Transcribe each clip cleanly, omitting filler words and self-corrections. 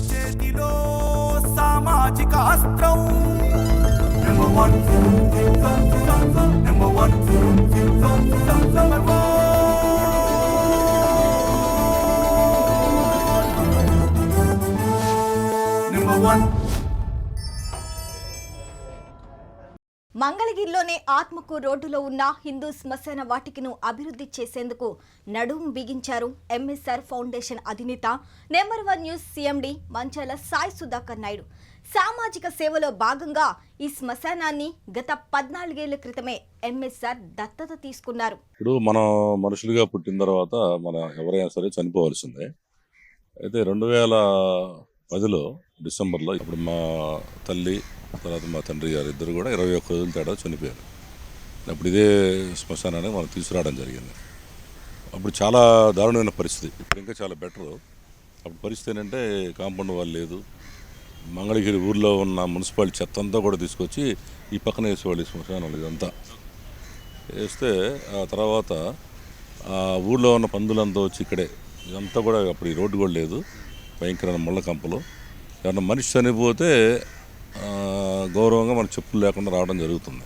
చేతిలో సామాజిక అస్త్రం number one number one number one. మంగళగిరిలోని ఆత్మకు రోడ్డులో ఉన్న హిందూ శ్మశాన వాటికను అభివృద్ధి చేసేందుకు నడుం బిగించారు ఎంఎస్ఆర్ ఫౌండేషన్ అధినేత నెంబర్ వన్ న్యూస్ సిఎండి మంచాల సాయి సుధాకర్ నాయుడు. సామాజిక సేవలో భాగంగా ఈ శ్మశానాన్ని గత 14 ఏళ్ల క్రితమే ఎంఎస్ఆర్ దత్తత తీసుకున్నారు. ఇప్పుడు మనం మనుషులుగా పుట్టిన తర్వాత మన ఎవరైనా సరే చనిపోవాల్సిందే. అయితే 2010లో డిసెంబర్లో ఇప్పుడు మా తల్లి తర్వాత మా తండ్రి గారు ఇద్దరు కూడా 21 రోజుల తేడా చనిపోయారు. అప్పుడు ఇదే శ్మశానాన్ని మనం తీసుకురావడం జరిగింది. అప్పుడు చాలా దారుణమైన పరిస్థితి. ఇప్పుడు ఇంకా చాలా బెటరు. అప్పుడు పరిస్థితి ఏంటంటే కాంపౌండ్ వాళ్ళు లేదు. మంగళగిరి ఊర్లో ఉన్న మున్సిపాలిటీ చెత్త అంతా కూడా తీసుకొచ్చి ఈ పక్కన వేసేవాళ్ళు శ్మశానాలు ఇదంతా వేస్తే ఆ తర్వాత ఆ ఊళ్ళో ఉన్న పందులంతా వచ్చి ఇక్కడే ఇదంతా కూడా అప్పుడు ఈ రోడ్డు కూడా లేదు. భయంకరమైన ముళ్ళ కంపలు. ఏమన్నా మనిషి చనిపోతే గౌరవంగా మన చెప్పులు లేకుండా రావడం జరుగుతుంది.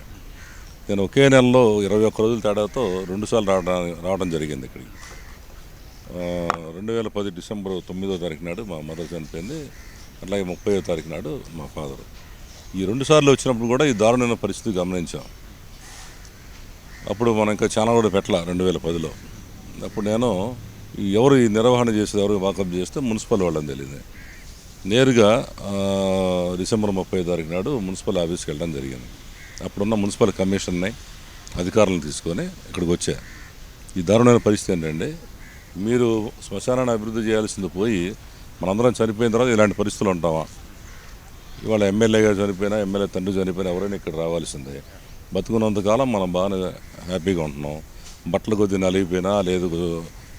నేను ఒకే నెలలో 21 రోజుల తేడాతో 2 సార్లు రావడం జరిగింది ఇక్కడికి. 2010 డిసెంబర్ 9వ తారీఖు నాడు మా మదర్ చనిపోయింది. అట్లాగే 30వ తారీఖు నాడు మా ఫాదర్. ఈ 2 సార్లు వచ్చినప్పుడు కూడా ఈ దారుణమైన పరిస్థితి గమనించాం. అప్పుడు మనం ఇంకా చాలా కూడా పెట్టాల 2010లో. అప్పుడు నేను ఎవరు ఈ నిర్వహణ చేసేది ఎవరు వాకప్ చేస్తే మున్సిపల్ వాళ్ళని తెలియదు. నేరుగా డిసెంబర్ 30వ తారీఖు నాడు మున్సిపల్ ఆఫీస్కి వెళ్ళడం జరిగింది. అప్పుడున్న మున్సిపల్ కమిషన్ని అధికారులను తీసుకొని ఇక్కడికి వచ్చా. ఈ దారుణమైన పరిస్థితి ఏంటంటే మీరు శ్మశానాన్ని అభివృద్ధి చేయాల్సింది పోయి మనందరం చనిపోయిన తర్వాత ఇలాంటి పరిస్థితులు ఉంటామా? ఇవాళ ఎమ్మెల్యే గారు చనిపోయినా ఎమ్మెల్యే తండ్రి చనిపోయినా ఎవరైనా ఇక్కడ రావాల్సిందే. బతుకున్నంతకాలం మనం బాగానే హ్యాపీగా ఉంటున్నాం. బట్టలు కొద్ది నలిగిపోయినా లేదు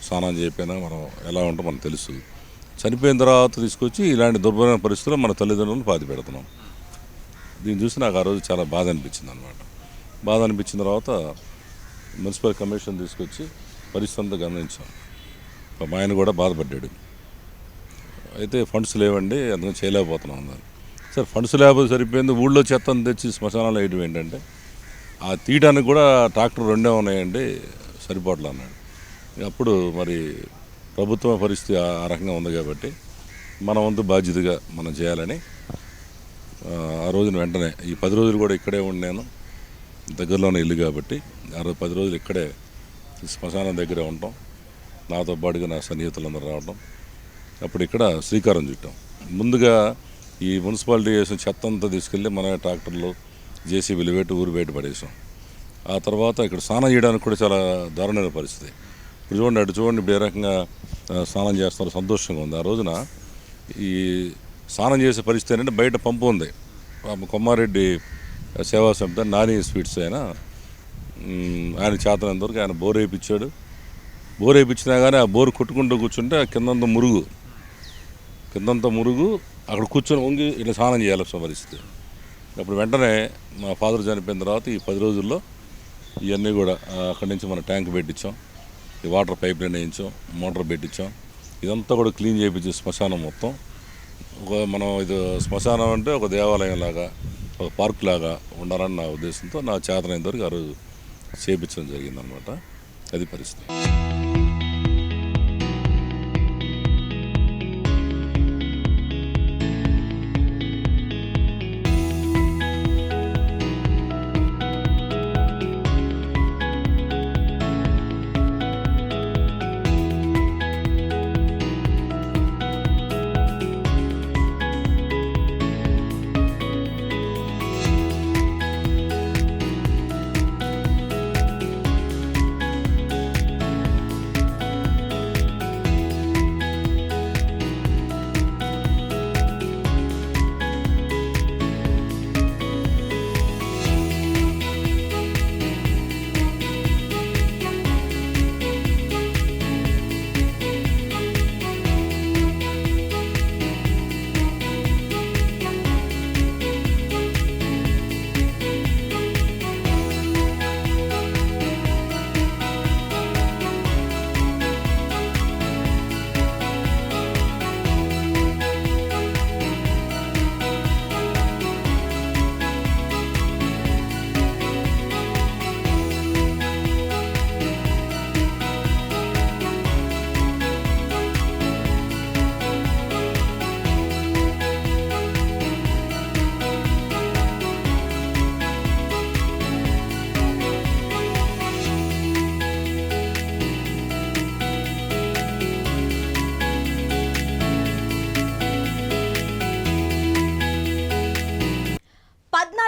స్నానం చేయకపోయినా మనం ఎలా ఉంటాం మనకు తెలుసు. చనిపోయిన తర్వాత తీసుకొచ్చి ఇలాంటి దుర్భరమైన పరిస్థితుల్లో మన తల్లిదండ్రులను పాతి పెడుతున్నాం. దీన్ని చూసి నాకు ఆ రోజు చాలా బాధ అనిపించింది అనమాట. బాధ అనిపించిన తర్వాత మున్సిపల్ కమిషన్ తీసుకొచ్చి పరిస్థితి అంతా గమనించాం. మా ఆయన కూడా బాధపడ్డాడు. అయితే ఫండ్స్ లేవండి అందుకని చేయలేకపోతున్నాం అన్నారు. సరే ఫండ్స్ లేకపోతే సరిపోయింది. ఊళ్ళో చెత్తను తెచ్చి శ్మశానాలు వేయడం ఏంటంటే ఆ తీయడానికి కూడా ట్రాక్టర్ 2 ఉన్నాయండి సరిపోవట్లే అన్నాడు. అప్పుడు మరి ప్రభుత్వ పరిస్థితి ఆ రకంగా ఉంది కాబట్టి మన వంతు బాధ్యతగా మనం చేయాలని ఆ రోజున వెంటనే ఈ 10 రోజులు కూడా ఇక్కడే ఉన్నాను. దగ్గరలోనే ఇల్లు కాబట్టి ఆ రోజు 10 రోజులు ఇక్కడే శ్మశానం దగ్గరే ఉంటాం. నాతో పాటుగా నా సన్నిహితులందరూ రావడం. అప్పుడు ఇక్కడ శ్రీకారం చుట్టాం. ముందుగా ఈ మున్సిపాలిటీ చేసిన చెత్త అంతా తీసుకెళ్ళి మన ట్రాక్టర్లో జేసీబీలు పెట్టి ఊరు బయట పడేసాం. ఆ తర్వాత ఇక్కడ స్నానం చేయడానికి కూడా చాలా దారుణమైన పరిస్థితి. ఇప్పుడు చూడండి అటు చూడండి ఇప్పుడు ఏ రకంగా స్నానం చేస్తారో సంతోషంగా ఉంది. ఆ రోజున ఈ స్నానం చేసే పరిస్థితి ఏంటంటే బయట పంపు ఉంది. కొమ్మారెడ్డి సేవా సంస్థ నాని స్వీట్స్ ఆయన చేతనంతవరకు ఆయన బోర్ వేయించాడు. బోర్ వేయించినా కానీ ఆ బోరు కొట్టుకుంటూ కూర్చుంటే కిందంతా మురుగు అక్కడ కూర్చొని వంగి ఇట్లా స్నానం చేయాల్సిన పరిస్థితి. అప్పుడు వెంటనే మా ఫాదర్ చనిపోయిన తర్వాత ఈ 10 రోజుల్లో ఇవన్నీ కూడా అక్కడి నుంచి మనం ట్యాంక్ పెట్టించాం. ఈ వాటర్ పైప్ లైన్ వేయించాం, మోటార్ పెట్టించాం. ఇదంతా కూడా క్లీన్ చేయించి శ్మశానం మొత్తం మనం ఇది శ్మశానం అంటే ఒక దేవాలయం లాగా ఒక పార్క్ లాగా ఉండాలని నా ఉద్దేశంతో నా చేతనైనంత వరకు ఆ రోజు చేయించడం జరిగిందనమాట. అది పరిస్థితి.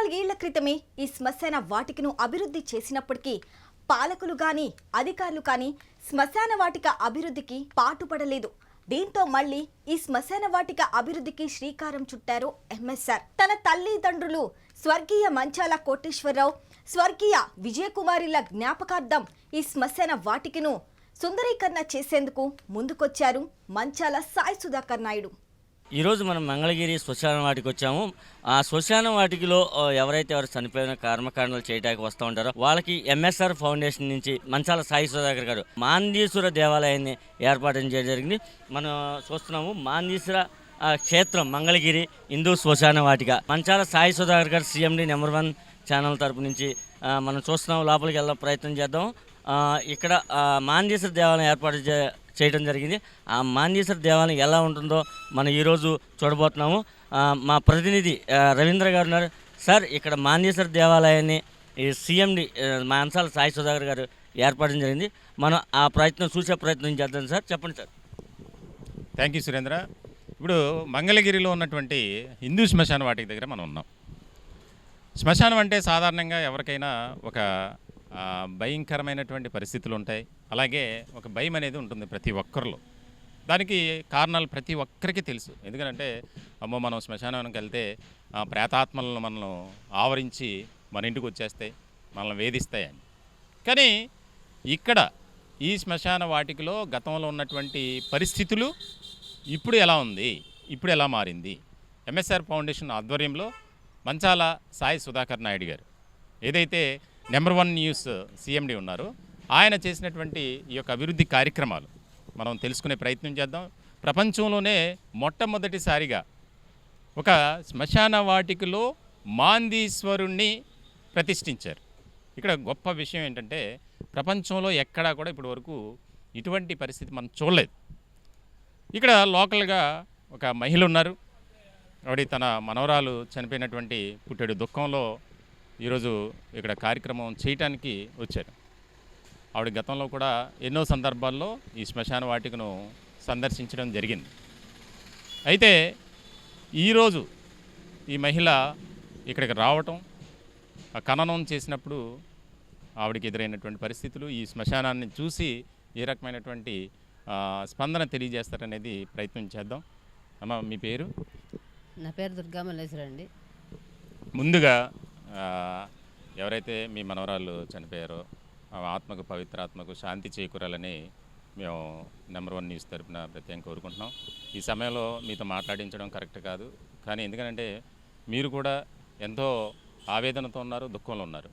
4 ఏళ్ల క్రితమే ఈ శ్మశాన వాటికను అభివృద్ధి చేసినప్పటికీ పాలకులు గాని అధికారులు కానీ శ్మశాన వాటిక అభివృద్ధికి పాటుపడలేదు. దీంతో మళ్ళీ ఈ శ్మశాన వాటిక అభివృద్ధికి శ్రీకారం చుట్టారు ఎంఎస్ఆర్. తన తల్లిదండ్రులు స్వర్గీయ మంచాల కోటేశ్వరరావు, స్వర్గీయ విజయకుమారిల జ్ఞాపకార్థం ఈ శ్మశాన వాటికను సుందరీకరణ చేసేందుకు ముందుకొచ్చారు మంచాల సాయి సుధాకర్ నాయుడు. ఈరోజు మనం మంగళగిరి శ్మశాన వాటికి వచ్చాము. ఆ శ్మశాన వాటికిలో ఎవరైతే ఎవరు చనిపోయిన కర్మకాండాలు చేయడానికి వస్తూ ఉంటారో వాళ్ళకి ఎంఎస్ఆర్ ఫౌండేషన్ నుంచి మంచాల సాయి సుధాకర్ గారు మాందీశ్వర దేవాలయాన్ని ఏర్పాటు చేయడం జరిగింది. మనం చూస్తున్నాము మాందీశ్వర క్షేత్రం మంగళగిరి హిందూ శ్మశాన వాటిక. మంచాల సాయి సుధాకర్ గారు CMD నెంబర్ 1 ఛానల్ తరపు నుంచి మనం చూస్తున్నాము. లోపలికి వెళ్ళే ప్రయత్నం చేద్దాం. ఇక్కడ మాందీశ్వర దేవాలయం ఏర్పాటు చేయడం జరిగింది. ఆ మాందీశ్వర దేవాలయం ఎలా ఉంటుందో మనం ఈరోజు చూడబోతున్నాము. మా ప్రతినిధి రవీంద్ర గారు ఉన్నారు. సార్, ఇక్కడ మాందీశ్వర దేవాలయాన్ని ఈ CMD మంచాల సాయి సుధాకర్ గారు ఏర్పాటు జరిగింది. మనం ఆ ప్రయత్నం చూసే ప్రయత్నం చేద్దాం సార్. చెప్పండి సార్. Thank you Surendra. ఇప్పుడు మంగళగిరిలో ఉన్నటువంటి హిందూ శ్మశాన వాటిక దగ్గర మనం ఉన్నాం. శ్మశానం అంటే సాధారణంగా ఎవరికైనా ఒక భయంకరమైనటువంటి పరిస్థితులు ఉంటాయి. అలాగే ఒక భయం అనేది ఉంటుంది ప్రతి ఒక్కరిలో. దానికి కారణాలు ప్రతి ఒక్కరికి తెలుసు. ఎందుకంటే అమ్మో మనం శ్మశానానికి వెళ్తే ప్రేతాత్మలను మనల్ని ఆవరించి మన ఇంటికి వచ్చేస్తాయి, మనల్ని వేధిస్తాయని. కానీ ఇక్కడ ఈ శ్మశాన వాటికలో గతంలో ఉన్నటువంటి పరిస్థితులు ఇప్పుడు ఎలా ఉంది, ఇప్పుడు ఎలా మారింది, ఎంఎస్ఆర్ ఫౌండేషన్ ఆధ్వర్యంలో మంచాల సాయి సుధాకర్ నాయుడు గారు ఏదైతే నెంబర్ 1 న్యూస్ CMD ఉన్నారో ఆయన చేసినటువంటి ఈ యొక్క అభివృద్ధి కార్యక్రమాలు మనం తెలుసుకునే ప్రయత్నం చేద్దాం. ప్రపంచంలోనే మొట్టమొదటిసారిగా ఒక శ్మశాన వాటికలో మాందీశ్వరుణ్ణి ప్రతిష్ఠించారు. ఇక్కడ గొప్ప విషయం ఏంటంటే ప్రపంచంలో ఎక్కడా కూడా ఇప్పటి వరకు ఇటువంటి పరిస్థితి మనం చూడలేదు. ఇక్కడ లోకల్గా ఒక మహిళ ఉన్నారు. ఆవిడ తన మనవరాలు చనిపోయినటువంటి పుట్టెడు దుఃఖంలో ఈరోజు ఇక్కడ కార్యక్రమం చేయటానికి వచ్చారు. ఆవిడ గతంలో కూడా ఎన్నో సందర్భాల్లో ఈ శ్మశాన వాటికను సందర్శించడం జరిగింది. అయితే ఈరోజు ఈ మహిళ ఇక్కడికి రావటం, ఆ ఖననం చేసినప్పుడు ఆవిడకి ఎదురైనటువంటి పరిస్థితులు, ఈ శ్మశానాన్ని చూసి ఏ రకమైనటువంటి స్పందన తెలియజేస్తారనేది ప్రయత్నం చేద్దాం. అమ్మ, మీ పేరు? నా పేరు దుర్గా మల్లేశ్వర అండి. ముందుగా ఎవరైతే మీ మనవరాలు చనిపోయారో ఆ ఆత్మకు, పవిత్ర ఆత్మకు శాంతి చేకూరాలని మేము నెంబర్ 1 న్యూస్ తరపున ప్రత్యేకంగా కోరుకుంటున్నాం. ఈ సమయంలో మీతో మాట్లాడించడం కరెక్ట్ కాదు. కానీ ఎందుకంటే మీరు కూడా ఎంతో ఆవేదనతో ఉన్నారు, దుఃఖంలో ఉన్నారు.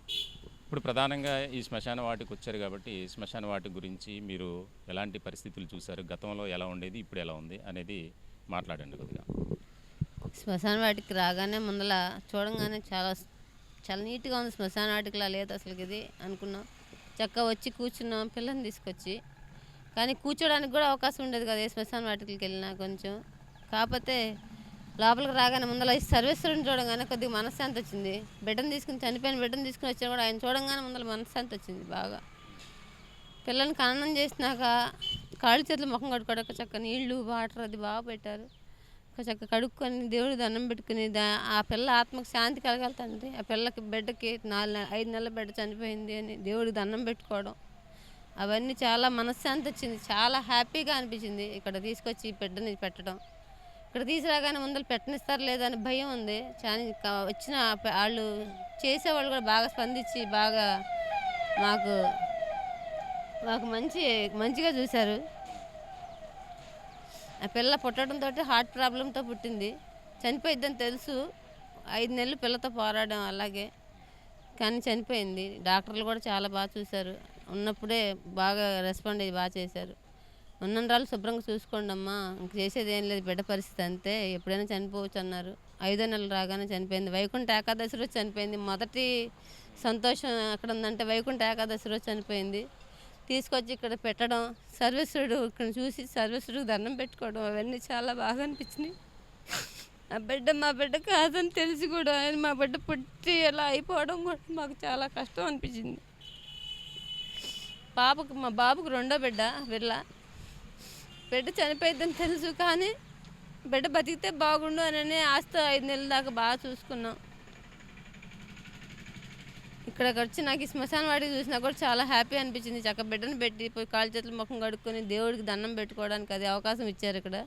ఇప్పుడు ప్రధానంగా ఈ శ్మశాన వాటికి వచ్చారు కాబట్టి శ్మశాన వాటి గురించి మీరు ఎలాంటి పరిస్థితులు చూశారు, గతంలో ఎలా ఉండేది, ఇప్పుడు ఎలా ఉంది అనేది మాట్లాడండి కొద్దిగా. శ్మశాన వాటికి రాగానే ముందల చూడంగానే చాలా చాలా నీట్గా ఉంది. శ్మశాన వాటికిలా లేదు అసలు ఇది అనుకున్నాం. చక్కగా వచ్చి కూర్చున్నాం పిల్లని తీసుకొచ్చి. కానీ కూర్చోడానికి కూడా అవకాశం ఉండేది కదా ఏ శ్మశాన వాటికి వెళ్ళినా కొంచెం. కాకపోతే లోపలికి రాగానే ముందర ఈ సర్వేశ్వరుని చూడగానే కొద్దిగా మనశ్శాంతి వచ్చింది. బిడ్డను తీసుకుని చనిపోయిన బిడ్డను తీసుకుని వచ్చినా కూడా ఆయన చూడంగానే ముందర మనశ్శాంతి వచ్చింది బాగా. పిల్లల్ని ఖననం చేసినాక కాళ్ళు చేతులు ముఖం కడుక్కోవడానికి చక్క నీళ్లు వాటర్ అది బాగా పెట్టారు. చక్క కడుక్కొని దేవుడికి దండం పెట్టుకుని ఆ పిల్ల ఆత్మకు శాంతి కలగలుగుతుంది. ఆ పిల్లకి బిడ్డకి 5 నెలల బిడ్డ చనిపోయింది అని దేవుడికి దండం పెట్టుకోవడం, అవన్నీ చాలా మనశ్శాంతి వచ్చింది. చాలా హ్యాపీగా అనిపించింది ఇక్కడ తీసుకొచ్చి బిడ్డని పెట్టడం. ఇక్కడ తీసుకురాగానే ముందర పెట్టనిస్తారు లేదని భయం ఉంది. చాలా వచ్చిన వాళ్ళు చేసేవాళ్ళు కూడా బాగా స్పందించి బాగా మాకు మంచిగా చూశారు. ఆ పిల్ల పుట్టడంతో హార్ట్ ప్రాబ్లంతో పుట్టింది. చనిపోయిద్దని తెలుసు. 5 నెలలు పిల్లతో పోరాడడం అలాగే, కానీ చనిపోయింది. డాక్టర్లు కూడా చాలా బాగా చూశారు. ఉన్నప్పుడే బాగా రెస్పాండ్ అయ్యి బాగా చేశారు. ఉన్నంరాలు శుభ్రంగా చూసుకోండి అమ్మా, ఇంక చేసేది ఏం లేదు, బిడ్డ పరిస్థితి అంతే, ఎప్పుడైనా చనిపోవచ్చు అన్నారు. 5వ నెలలు రాగానే చనిపోయింది. వైకుంఠ ఏకాదశి రోజు చనిపోయింది. మొదటి సంతోషం ఎక్కడ ఉందంటే వైకుంఠ ఏకాదశి రోజు చనిపోయింది. తీసుకొచ్చి ఇక్కడ పెట్టడం, సర్వేశ్వరుడు ఇక్కడ చూసి సర్వేశ్వరుడికి దండం పెట్టుకోవడం, అవన్నీ చాలా బాగా అనిపించినాయి. ఆ బిడ్డ మా బిడ్డ కాదని తెలిసి కూడా ఆయన మా బిడ్డ పుట్టి ఎలా అయిపోవడం కూడా మాకు చాలా కష్టం అనిపించింది. మా బాబుకు 2వ బిడ్డ బిడ్డ చనిపోయిద్దని తెలుసు, కానీ బిడ్డ బతికితే బాగుండు అని ఆస్తి 5 నెలల దాకా బాగా చూసుకున్నాం. ఇక్కడికి వచ్చి నాకు ఈ శ్మశాన వాటికి చూసినా కూడా చాలా హ్యాపీ అనిపించింది. చక్క బిడ్డను పెట్టి పోయి కాళ్ళు చేతులు ముఖం కడుక్కొని దేవుడికి దండం పెట్టుకోవడానికి అది అవకాశం ఇచ్చారు ఇక్కడ.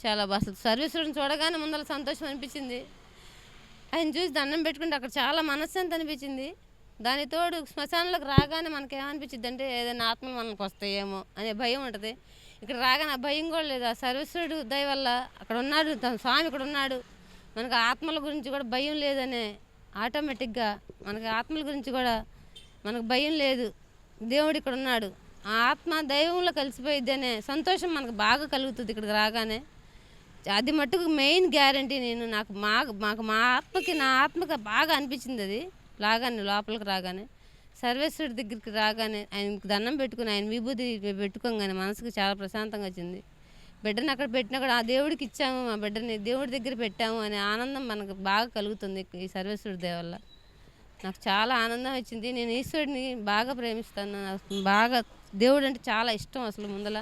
చాలా అసలు సర్వీసులను చూడగానే ముందర సంతోషం అనిపించింది. ఆయన చూసి దండం పెట్టుకుంటే అక్కడ చాలా మనశ్శాంతి అనిపించింది. దానితోడు శ్మశానంలోకి రాగానే మనకి ఏమనిపించింది అంటే ఏదైనా ఆత్మలు మనకు వస్తాయేమో అనే భయం ఉంటుంది. ఇక్కడ రాగానే ఆ భయం కూడా లేదు. ఆ సర్వేశ్వరుడు దయ వల్ల అక్కడ ఉన్నాడు, తన స్వామి ఇక్కడ ఉన్నాడు. మనకు ఆత్మల గురించి కూడా భయం లేదనే ఆటోమేటిక్గా మనకి ఆత్మల గురించి కూడా మనకు భయం లేదు. దేవుడు ఇక్కడ ఉన్నాడు, ఆ ఆత్మ దైవంలో కలిసిపోయిద్ది అనే సంతోషం మనకు బాగా కలుగుతుంది ఇక్కడికి రాగానే. అది మట్టుకు మెయిన్ గ్యారంటీ. నాకు మా ఆత్మకి నా ఆత్మకి బాగా అనిపించింది అది. లాగానే లోపలికి రాగానే సర్వేశ్వరుడి దగ్గరికి రాగానే ఆయనకి దండం పెట్టుకుని ఆయన విభూతి పెట్టుకోగానే మనసుకు చాలా ప్రశాంతంగా వచ్చింది. బిడ్డను అక్కడ పెట్టినా కూడా ఆ దేవుడికి ఇచ్చాము, మా బిడ్డని దేవుడి దగ్గర పెట్టాము అనే ఆనందం మనకు బాగా కలుగుతుంది ఈ సర్వేశ్వరుడి దయ వల్ల. నాకు చాలా ఆనందం వచ్చింది. నేను ఈశ్వరుడిని బాగా ప్రేమిస్తాను. నాకు బాగా దేవుడు అంటే చాలా ఇష్టం. అసలు ముందల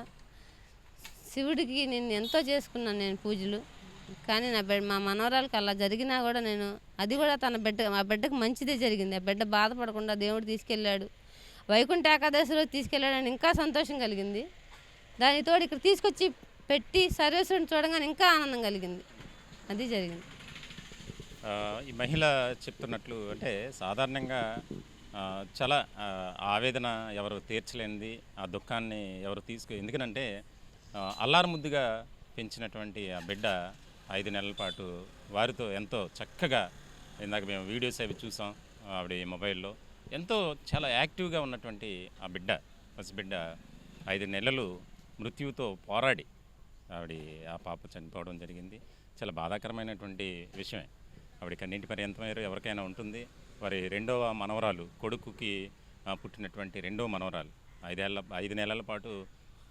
శివుడికి నేను ఎంతో చేసుకున్నాను నేను పూజలు. కానీ మా మనవరాలకి అలా జరిగినా కూడా నేను అది కూడా మా బిడ్డకు మంచిదే జరిగింది. ఆ బిడ్డ బాధపడకుండా దేవుడు తీసుకెళ్ళాడు. వైకుంఠ ఏకాదశి రోజు తీసుకెళ్ళాడని ఇంకా సంతోషం కలిగింది. దానితోడు ఇక్కడ తీసుకొచ్చి పెట్టి సర్వేశ్వరుని చూడగానే ఇంకా ఆనందం కలిగింది. అది జరిగింది. ఈ మహిళ చెప్తున్నట్లు అంటే సాధారణంగా చాలా ఆవేదన ఎవరు తీర్చలేనిది, ఆ దుఃఖాన్ని ఎవరు ఎందుకనంటే అల్లారు ముద్దుగా పెంచినటువంటి ఆ బిడ్డ 5 నెలల పాటు వారితో ఎంతో చక్కగా, ఇందాక మేము వీడియోస్ అవి చూసాం ఆవిడ మొబైల్లో, ఎంతో చాలా యాక్టివ్గా ఉన్నటువంటి ఆ బిడ్డ, పసిబిడ్డ 5 నెలలు మృత్యువుతో పోరాడి ఆ పాప చనిపోవడం జరిగింది. చాలా బాధాకరమైనటువంటి విషయమే. ఆవిడ కన్నీటి పర్యంతమయ్యారు ఎవరికైనా ఉంటుంది. వారి రెండవ మనవరాలు, కొడుకుకి పుట్టినటువంటి రెండవ మనవరాలు 5 నెలల పాటు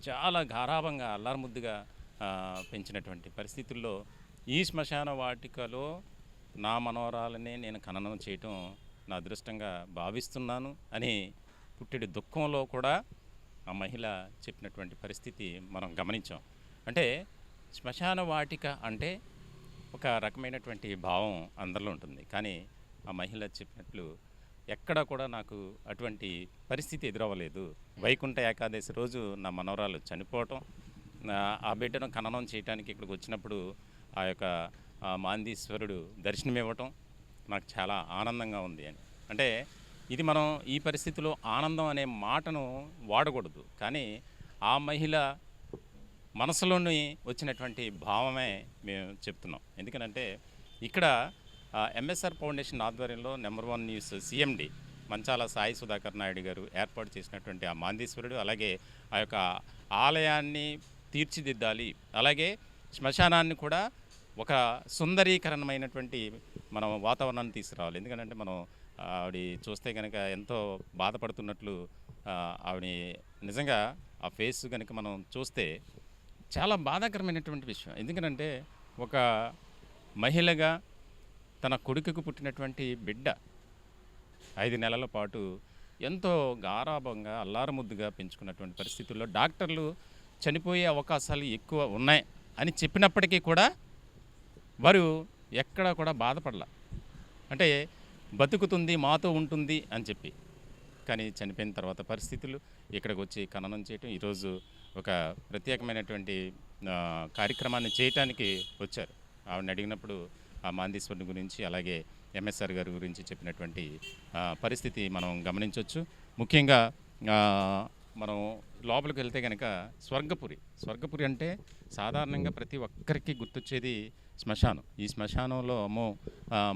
చాలా గారాభంగా అల్లారుముద్దుగా పెంచినటువంటి పరిస్థితుల్లో ఈ శ్మశాన వాటికలో నా మనవరాలనే నేను ఖననం చేయటం నా అదృష్టంగా భావిస్తున్నాను అని పుట్టెడి దుఃఖంలో కూడా ఆ మహిళ చెప్పినటువంటి పరిస్థితి మనం గమనించాం. అంటే శ్మశాన వాటిక అంటే ఒక రకమైనటువంటి భావం అందరిలో ఉంటుంది. కానీ ఆ మహిళ చెప్పినట్లు ఎక్కడా కూడా నాకు అటువంటి పరిస్థితి ఎదురవ్వలేదు. వైకుంఠ ఏకాదశి రోజు నా మనవరాలు చనిపోవటం, ఆ బిడ్డను ఖననం చేయడానికి ఇక్కడికి వచ్చినప్పుడు ఆ యొక్క మాందీశ్వరుడు దర్శనమివ్వటం నాకు చాలా ఆనందంగా ఉంది అని. అంటే ఇది మనం ఈ పరిస్థితిలో ఆనందం అనే మాటను వాడకూడదు. కానీ ఆ మహిళ మనసులోని వచ్చినటువంటి భావమే మేము చెప్తున్నాం. ఎందుకనంటే ఇక్కడ ఎంఎస్ఆర్ ఫౌండేషన్ ఆధ్వర్యంలో నెంబర్ 1 న్యూస్ సిఎండి మంచాల సాయి సుధాకర్ నాయుడు గారు ఏర్పాటు చేసినటువంటి ఆ మాందీశ్వరుడు, అలాగే ఆ యొక్క ఆలయాన్ని తీర్చిదిద్దాలి, అలాగే శ్మశానాన్ని కూడా ఒక సుందరీకరణమైనటువంటి మనం వాతావరణాన్ని తీసుకురావాలి. ఎందుకంటే మనం ఆవిడ చూస్తే కనుక ఎంతో బాధపడుతున్నట్లు ఆవిడ నిజంగా ఆ ఫేస్ కనుక మనం చూస్తే చాలా బాధాకరమైనటువంటి విషయం. ఎందుకంటే ఒక మహిళగా తన కొడుకుకు పుట్టినటువంటి బిడ్డ 5 నెలల పాటు ఎంతో గారాభంగా అల్లారముద్దుగా పెంచుకున్నటువంటి పరిస్థితుల్లో డాక్టర్లు చనిపోయే అవకాశాలు ఎక్కువ ఉన్నాయి అని చెప్పినప్పటికీ కూడా వారు ఎక్కడా కూడా బాధపడలా. అంటే బతుకుతుంది, మాతో ఉంటుంది అని చెప్పి. కానీ చనిపోయిన తర్వాత పరిస్థితులు ఇక్కడికి వచ్చి ఖననం చేయటం, ఈరోజు ఒక ప్రత్యేకమైనటువంటి కార్యక్రమాన్ని చేయటానికి వచ్చారు. ఆవిడని అడిగినప్పుడు ఆ మాందీశ్వరుని గురించి, అలాగే ఎంఎస్ఆర్ గారి గురించి చెప్పినటువంటి పరిస్థితి మనం గమనించవచ్చు. ముఖ్యంగా మనం లోపలికి వెళ్తే కనుక స్వర్గపురి అంటే సాధారణంగా ప్రతి ఒక్కరికి గుర్తొచ్చేది శ్మశానం. ఈ శ్మశానంలో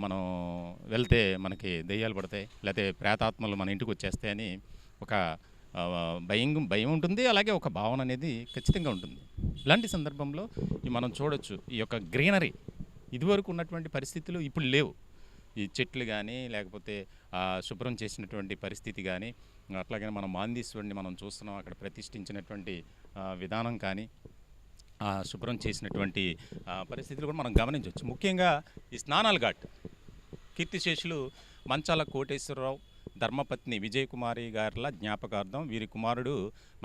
మనం వెళ్తే మనకి దెయ్యాలు పడతాయి, లేకపోతే ప్రేతాత్మలు మన ఇంటికి వచ్చేస్తాయని ఒక భయం ఉంటుంది, అలాగే ఒక భావన అనేది ఖచ్చితంగా ఉంటుంది. ఇలాంటి సందర్భంలో మనం చూడొచ్చు ఈ యొక్క గ్రీనరీ ఇదివరకు ఉన్నటువంటి పరిస్థితులు ఇప్పుడు లేవు. ఈ చెట్లు కానీ, లేకపోతే శుభ్రం చేసినటువంటి పరిస్థితి కానీ, అట్లాగే మనం మాందీశ్వరుని మనం చూస్తున్నాం, అక్కడ ప్రతిష్ఠించినటువంటి విధానం కానీ, శుభ్రం చేసినటువంటి పరిస్థితులు కూడా మనం గమనించవచ్చు. ముఖ్యంగా ఈ స్నానాల ఘాట్ కీర్తిశేషులు మంచాల కోటేశ్వరరావు ధర్మపత్ని విజయకుమారి గారుల జ్ఞాపకార్థం వీరి కుమారుడు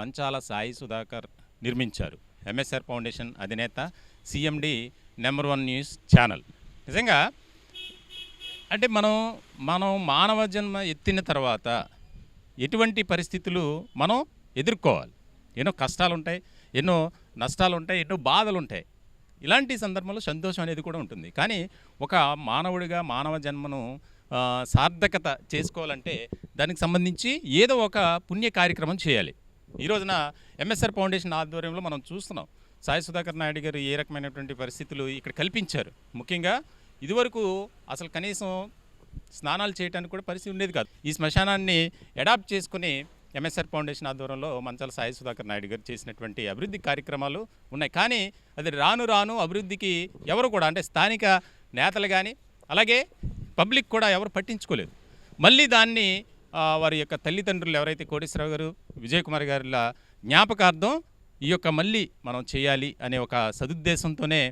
మంచాల సాయి సుధాకర్ నిర్మించారు. ఎంఎస్ఆర్ ఫౌండేషన్ అధినేత సిఎండి నెంబర్ 1 న్యూస్ ఛానల్. నిజంగా అంటే మనం మానవ జన్మ ఎత్తిన తర్వాత ఎటువంటి పరిస్థితులు మనం ఎదుర్కోవాలి. ఎన్నో కష్టాలు ఉంటాయి, ఎన్నో నష్టాలు ఉంటాయి, ఎన్నో బాధలు ఉంటాయి. ఇలాంటి సందర్భంలో సంతోషం అనేది కూడా ఉంటుంది. కానీ ఒక మానవుడిగా మానవ జన్మను సార్థకత చేసుకోవాలంటే దానికి సంబంధించి ఏదో ఒక పుణ్య కార్యక్రమం చేయాలి. ఈ రోజున ఎంఎస్ఆర్ ఫౌండేషన్ ఆధ్వర్యంలో మనం చూస్తున్నాం సాయి సుధాకర్ నాయుడు గారు ఏ రకమైనటువంటి పరిస్థితులు ఇక్కడ కల్పించారు. ముఖ్యంగా ఇదివరకు అసలు కనీసం స్నానాలు చేయడానికి కూడా పరిస్థితి ఉండేది కాదు. ఈ శ్మశానాన్ని అడాప్ట్ చేసుకుని ఎంఎస్ఆర్ ఫౌండేషన్ ఆధ్వర్యంలో మంచాల సాయి సుధాకర్ నాయుడు గారు చేసినటువంటి అభివృద్ధి కార్యక్రమాలు ఉన్నాయి. కానీ అది రాను రాను అభివృద్ధికి ఎవరు కూడా అంటే స్థానిక నేతలు కానీ అలాగే పబ్లిక్ కూడా ఎవరు పట్టించుకోలేదు. మళ్ళీ దాన్ని వారి యొక్క తల్లిదండ్రులు ఎవరైతే కోటేశ్వరరావు గారు విజయ్ కుమార్ గారిల జ్ఞాపకార్థం ఈ యొక్క మళ్ళీ మనం చేయాలి అనే ఒక సదుద్దేశంతోనే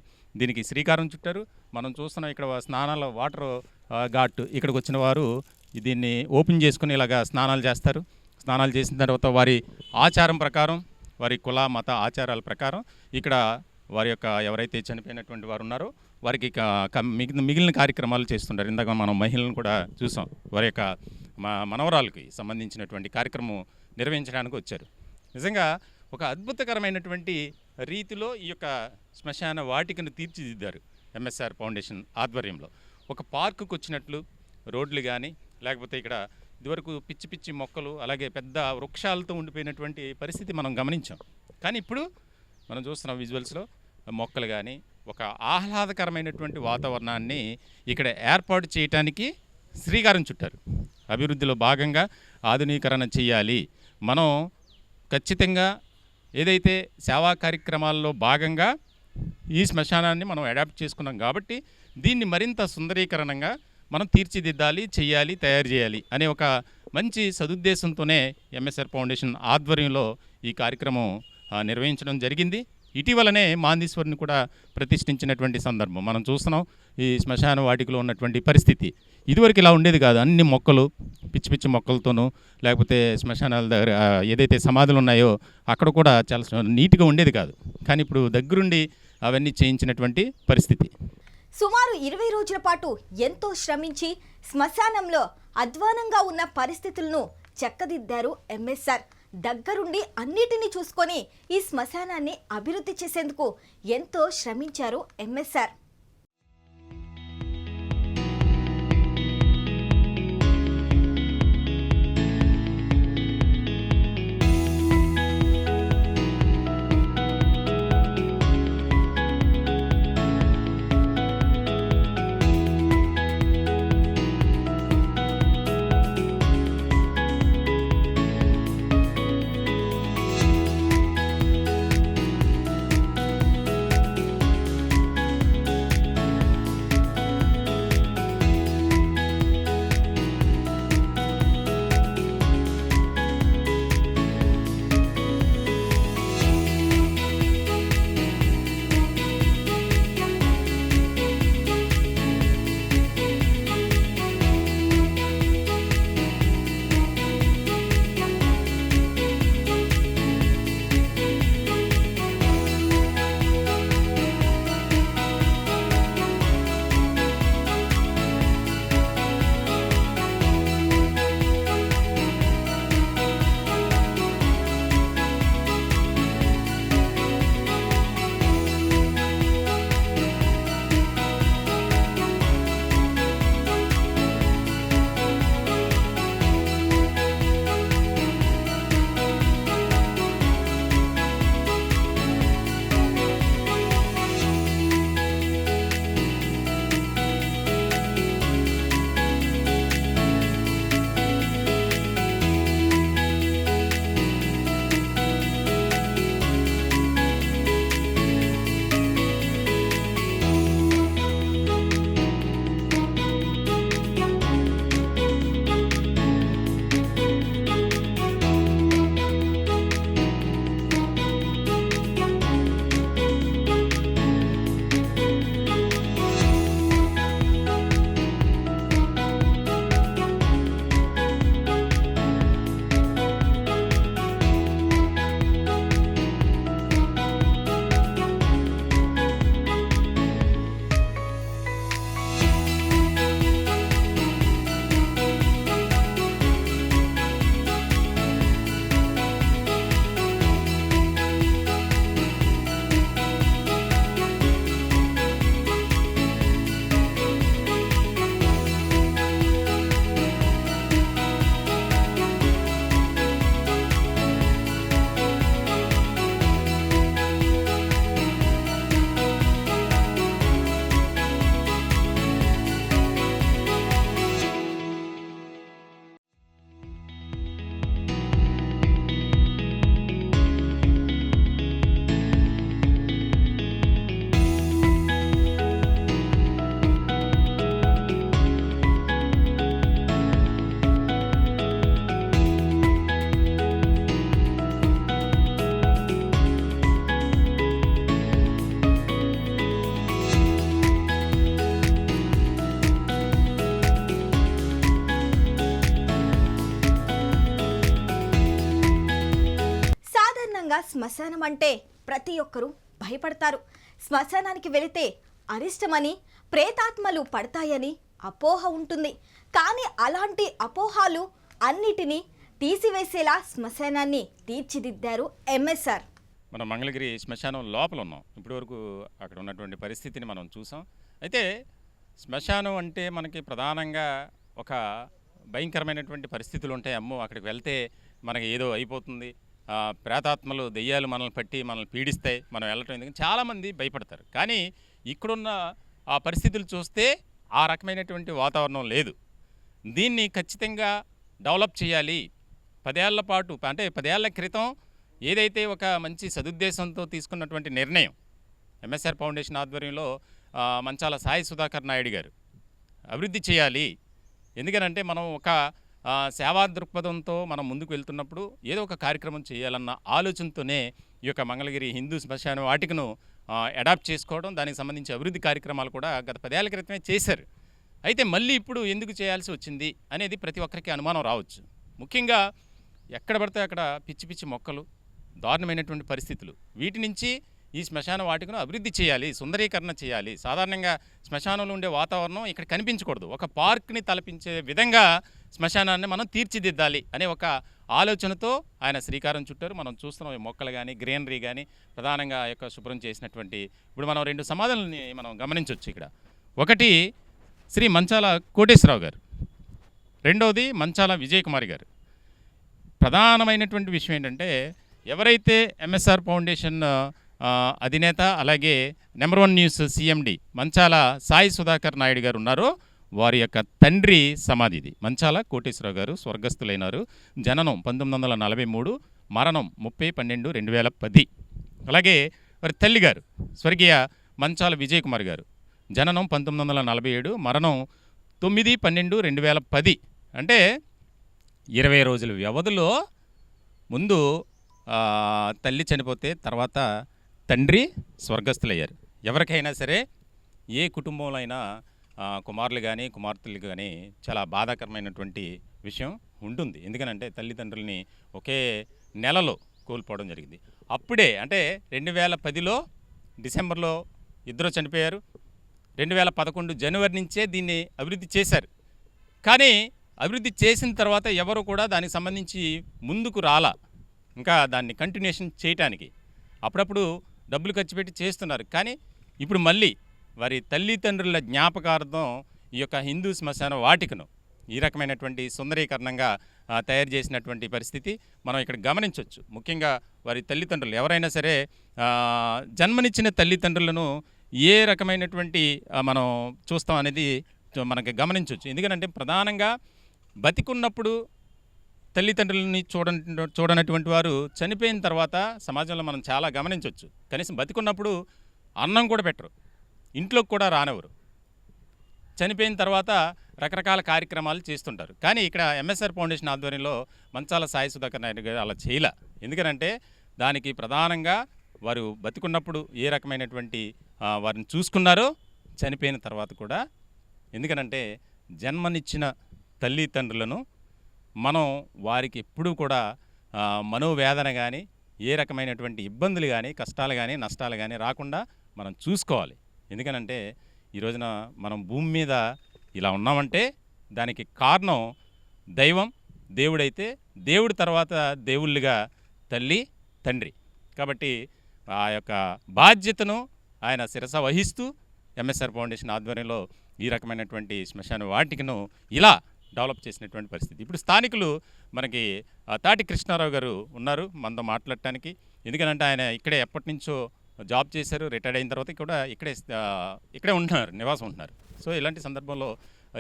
దీనికి శ్రీకారం చుట్టారు. మనం చూస్తున్నాం ఇక్కడ స్నానాల వాటర్ ఘాట్ ఇక్కడికి వచ్చిన వారు దీన్ని ఓపెన్ చేసుకుని ఇలాగా స్నానాలు చేస్తారు. స్నానాలు చేసిన తర్వాత వారి ఆచారం ప్రకారం వారి కుల మత ఆచారాల ప్రకారం ఇక్కడ వారి యొక్క ఎవరైతే చనిపోయినటువంటి వారు ఉన్నారో వారికి మిగిలిన కార్యక్రమాలు చేస్తుంటారు. ఇందాక మనం మహిళలను కూడా చూసాం. వారి యొక్క మనవరాలకి సంబంధించినటువంటి కార్యక్రమం నిర్వహించడానికి వచ్చారు. నిజంగా ఒక అద్భుతకరమైనటువంటి రీతిలో ఈ యొక్క శ్మశాన వాటికను తీర్చిదిద్దారు ఎంఎస్ఆర్ ఫౌండేషన్ ఆధ్వర్యంలో. ఒక పార్కుకు వచ్చినట్లు రోడ్లు కానీ లేకపోతే ఇక్కడ ఇదివరకు పిచ్చి పిచ్చి మొక్కలు అలాగే పెద్ద వృక్షాలతో ఉండిపోయినటువంటి పరిస్థితి మనం గమనించాం. కానీ ఇప్పుడు మనం చూస్తున్న విజువల్స్లో మొక్కలు కానీ ఒక ఆహ్లాదకరమైనటువంటి వాతావరణాన్ని ఇక్కడ ఏర్పాటు చేయడానికి శ్రీకారం చుట్టారు. అభివృద్ధిలో భాగంగా ఆధునీకరణ చేయాలి. మనం ఖచ్చితంగా ఏదైతే సేవా కార్యక్రమాల్లో భాగంగా ఈ శ్మశానాన్ని మనం అడాప్ట్ చేసుకున్నాం కాబట్టి దీన్ని మరింత సుందరీకరణంగా మనం తీర్చిదిద్దాలి, చేయాలి, తయారు చేయాలి అనే ఒక మంచి సదుద్దేశంతోనే ఎంఎస్ఆర్ ఫౌండేషన్ ఆధ్వర్యంలో ఈ కార్యక్రమం నిర్వహించడం జరిగింది. ఇటీవలనే మాందీశ్వరిని కూడా ప్రతిష్ఠించినటువంటి సందర్భం మనం చూస్తున్నాం. ఈ శ్మశాన వాటికలో ఉన్నటువంటి పరిస్థితి ఇదివరకు ఇలా ఉండేది కాదు. అన్ని మొక్కలు పిచ్చి పిచ్చి మొక్కలతోనూ లేకపోతే శ్మశానాల దగ్గర ఏదైతే సమాధులు ఉన్నాయో అక్కడ కూడా చాలా నీట్గా ఉండేది కాదు. కానీ ఇప్పుడు దగ్గరుండి అవన్నీ చేయించినటువంటి పరిస్థితి. సుమారు 20 రోజుల పాటు ఎంతో శ్రమించి శ్మశానంలో అధ్వానంగా ఉన్న పరిస్థితులను చక్కదిద్దారు ఎంఎస్ఆర్. దగ్గరుండి అన్నిటినీ చూసుకొని ఈ శ్మశానాన్ని అభివృద్ధి చేసేందుకు ఎంతో శ్రమించారు ఎంఎస్ఆర్. శ్మశానం అంటే ప్రతి ఒక్కరూ భయపడతారు. శ్మశానానికి వెళితే అరిష్టమని, ప్రేతాత్మలు పడతాయని అపోహ ఉంటుంది. కానీ అలాంటి అపోహాలు అన్నిటినీ తీసివేసేలా శ్మశానాన్ని తీర్చిదిద్దారు ఎంఎస్ఆర్. మనం మంగళగిరి శ్మశానం లోపల ఉన్నాం. ఇప్పటివరకు అక్కడ ఉన్నటువంటి పరిస్థితిని మనం చూసాం. అయితే శ్మశానం అంటే మనకి ప్రధానంగా ఒక భయంకరమైనటువంటి పరిస్థితులు ఉంటాయి. అమ్మో అక్కడికి వెళ్తే మనకి ఏదో అయిపోతుంది, ప్రేతాత్మలు దెయ్యాలు మనల్ని పట్టి మనల్ని పీడిస్తాయి, మనం వెళ్ళటం ఎందుకని చాలామంది భయపడతారు. కానీ ఇక్కడున్న ఆ పరిస్థితులు చూస్తే ఆ రకమైనటువంటి వాతావరణం లేదు. దీన్ని ఖచ్చితంగా డెవలప్ చేయాలి. 10 ఏళ్ల పాటు అంటే 10 ఏళ్ల క్రితం ఏదైతే ఒక మంచి సదుద్దేశంతో తీసుకున్నటువంటి నిర్ణయం ఎంఎస్ఆర్ ఫౌండేషన్ ఆధ్వర్యంలో మంచాల సాయి సుధాకర్ నాయుడు గారు అభివృద్ధి చేయాలి. ఎందుకనంటే మనం ఒక సేవా దృక్పథంతో మనం ముందుకు వెళ్తున్నప్పుడు ఏదో ఒక కార్యక్రమం చేయాలన్న ఆలోచనతోనే ఈ యొక్క మంగళగిరి హిందూ శ్మశాన వాటికను అడాప్ట్ చేసుకోవడం, దానికి సంబంధించి అభివృద్ధి కార్యక్రమాలు కూడా గత 10 ఏళ్ల క్రితమే చేశారు. అయితే మళ్ళీ ఇప్పుడు ఎందుకు చేయాల్సి వచ్చింది అనేది ప్రతి ఒక్కరికి అనుమానం రావచ్చు. ముఖ్యంగా ఎక్కడ పడితే అక్కడ పిచ్చి పిచ్చి మొక్కలు, దారుణమైనటువంటి పరిస్థితులు, వీటి నుంచి ఈ శ్మశాన వాటికను అభివృద్ధి చేయాలి, సుందరీకరణ చేయాలి. సాధారణంగా శ్మశానంలో ఉండే వాతావరణం ఇక్కడ కనిపించకూడదు, ఒక పార్క్ని తలపించే విధంగా శ్మశానాన్ని మనం తీర్చిదిద్దాలి అనే ఒక ఆలోచనతో ఆయన శ్రీకారం చుట్టారు. మనం చూస్తున్నాం ఈ మొక్కలు కానీ గ్రీనరీ కానీ ప్రధానంగా ఆ యొక్క శుభ్రం చేసినటువంటి ఇప్పుడు మనం 2 సమాధులని మనం గమనించవచ్చు. ఇక్కడ ఒకటి శ్రీ మంచాల కోటేశ్వరరావు గారు, రెండవది మంచాల విజయ్ కుమార్ గారు. ప్రధానమైనటువంటి విషయం ఏంటంటే ఎవరైతే ఎంఎస్ఆర్ ఫౌండేషన్ అధినేత అలాగే నెంబర్ 1 న్యూస్ సిఎండి మంచాల సాయి సుధాకర్ నాయుడు గారు ఉన్నారో వారి యొక్క తండ్రి సమాధి ఇది. మంచాల కోటేశ్వరరావు గారు స్వర్గస్థులైనారు. జననం 1943, మరణం 30/12/2010. అలాగే వారి తల్లి గారు స్వర్గీయ మంచాల విజయ్ కుమార్ గారు, జననం 1947, మరణం 9/12/2010. అంటే 20 రోజుల వ్యవధిలో ముందు తల్లి చనిపోతే తర్వాత తండ్రి స్వర్గస్థులయ్యారు. ఎవరికైనా సరే ఏ కుటుంబంలో అయినా కుమారులు కానీ కుమార్తెలు కానీ చాలా బాధాకరమైనటువంటి విషయం ఉంటుంది. ఎందుకనంటే తల్లిదండ్రులని ఒకే నెలలో కోల్పోవడం జరిగింది. అప్పుడే అంటే 2010లో డిసెంబర్లో ఇద్దరు చనిపోయారు. 2011 జనవరి నుంచే దీన్ని అభివృద్ధి చేశారు. కానీ అభివృద్ధి చేసిన తర్వాత ఎవరు కూడా దానికి సంబంధించి ముందుకు రాలా, ఇంకా దాన్ని కంటిన్యూషన్ చేయటానికి. అప్పుడప్పుడు డబ్బులు ఖర్చు పెట్టి చేస్తున్నారు. కానీ ఇప్పుడు మళ్ళీ వారి తల్లిదండ్రుల జ్ఞాపకార్థం ఈ యొక్క హిందూ శ్మశాన వాటికను ఈ రకమైనటువంటి సుందరీకరణంగా తయారు చేసినటువంటి పరిస్థితి మనం ఇక్కడ గమనించవచ్చు. ముఖ్యంగా వారి తల్లిదండ్రులు ఎవరైనా సరే జన్మనిచ్చిన తల్లిదండ్రులను ఏ రకమైనటువంటి మనం చూస్తాం అనేది మనకి గమనించవచ్చు. ఎందుకంటే ప్రధానంగా బతికున్నప్పుడు తల్లిదండ్రులని చూడనటువంటి వారు చనిపోయిన తర్వాత సమాజంలో మనం చాలా గమనించవచ్చు. కనీసం బతికున్నప్పుడు అన్నం కూడా పెట్టరు, ఇంట్లోకి కూడా రానివ్వరు. చనిపోయిన తర్వాత రకరకాల కార్యక్రమాలు చేస్తుంటారు. కానీ ఇక్కడ ఎంఎస్ఆర్ ఫౌండేషన్ ఆధ్వర్యంలో మంచాల సాయి సుధాకర్ నాయుడు గారు అలా చేయలే. ఎందుకనంటే దానికి ప్రధానంగా వారు బతికున్నప్పుడు ఏ రకమైనటువంటి వారిని చూసుకున్నారో చనిపోయిన తర్వాత కూడా. ఎందుకనంటే జన్మనిచ్చిన తల్లిదండ్రులను మనం వారికి ఎప్పుడూ కూడా మనోవేదన కానీ ఏ రకమైనటువంటి ఇబ్బందులు కానీ కష్టాలు కానీ నష్టాలు కానీ రాకుండా మనం చూసుకోవాలి. ఎందుకనంటే ఈ రోజున మనం భూమి మీద ఇలా ఉన్నామంటే దానికి కారణం దైవం, దేవుడైతే దేవుడి తర్వాత దేవుళ్ళుగా తల్లి తండ్రి. కాబట్టి ఆ యొక్క బాధ్యతను ఆయన శిరస వహిస్తూ ఎంఎస్ఆర్ ఫౌండేషన్ ఆధ్వర్యంలో ఈ రకమైనటువంటి శ్మశాన వాటికను ఇలా డెవలప్ చేసినటువంటి పరిస్థితి. ఇప్పుడు స్థానికులు మనకి తాటి కృష్ణారావు గారు ఉన్నారు మనతో మాట్లాడటానికి. ఎందుకంటే ఆయన ఇక్కడే ఎప్పటి నుంచో జాబ్ చేశారు, రిటైర్డ్ అయిన తర్వాత కూడా ఇక్కడే ఉంటున్నారు, నివాసం ఉంటున్నారు. సో ఇలాంటి సందర్భంలో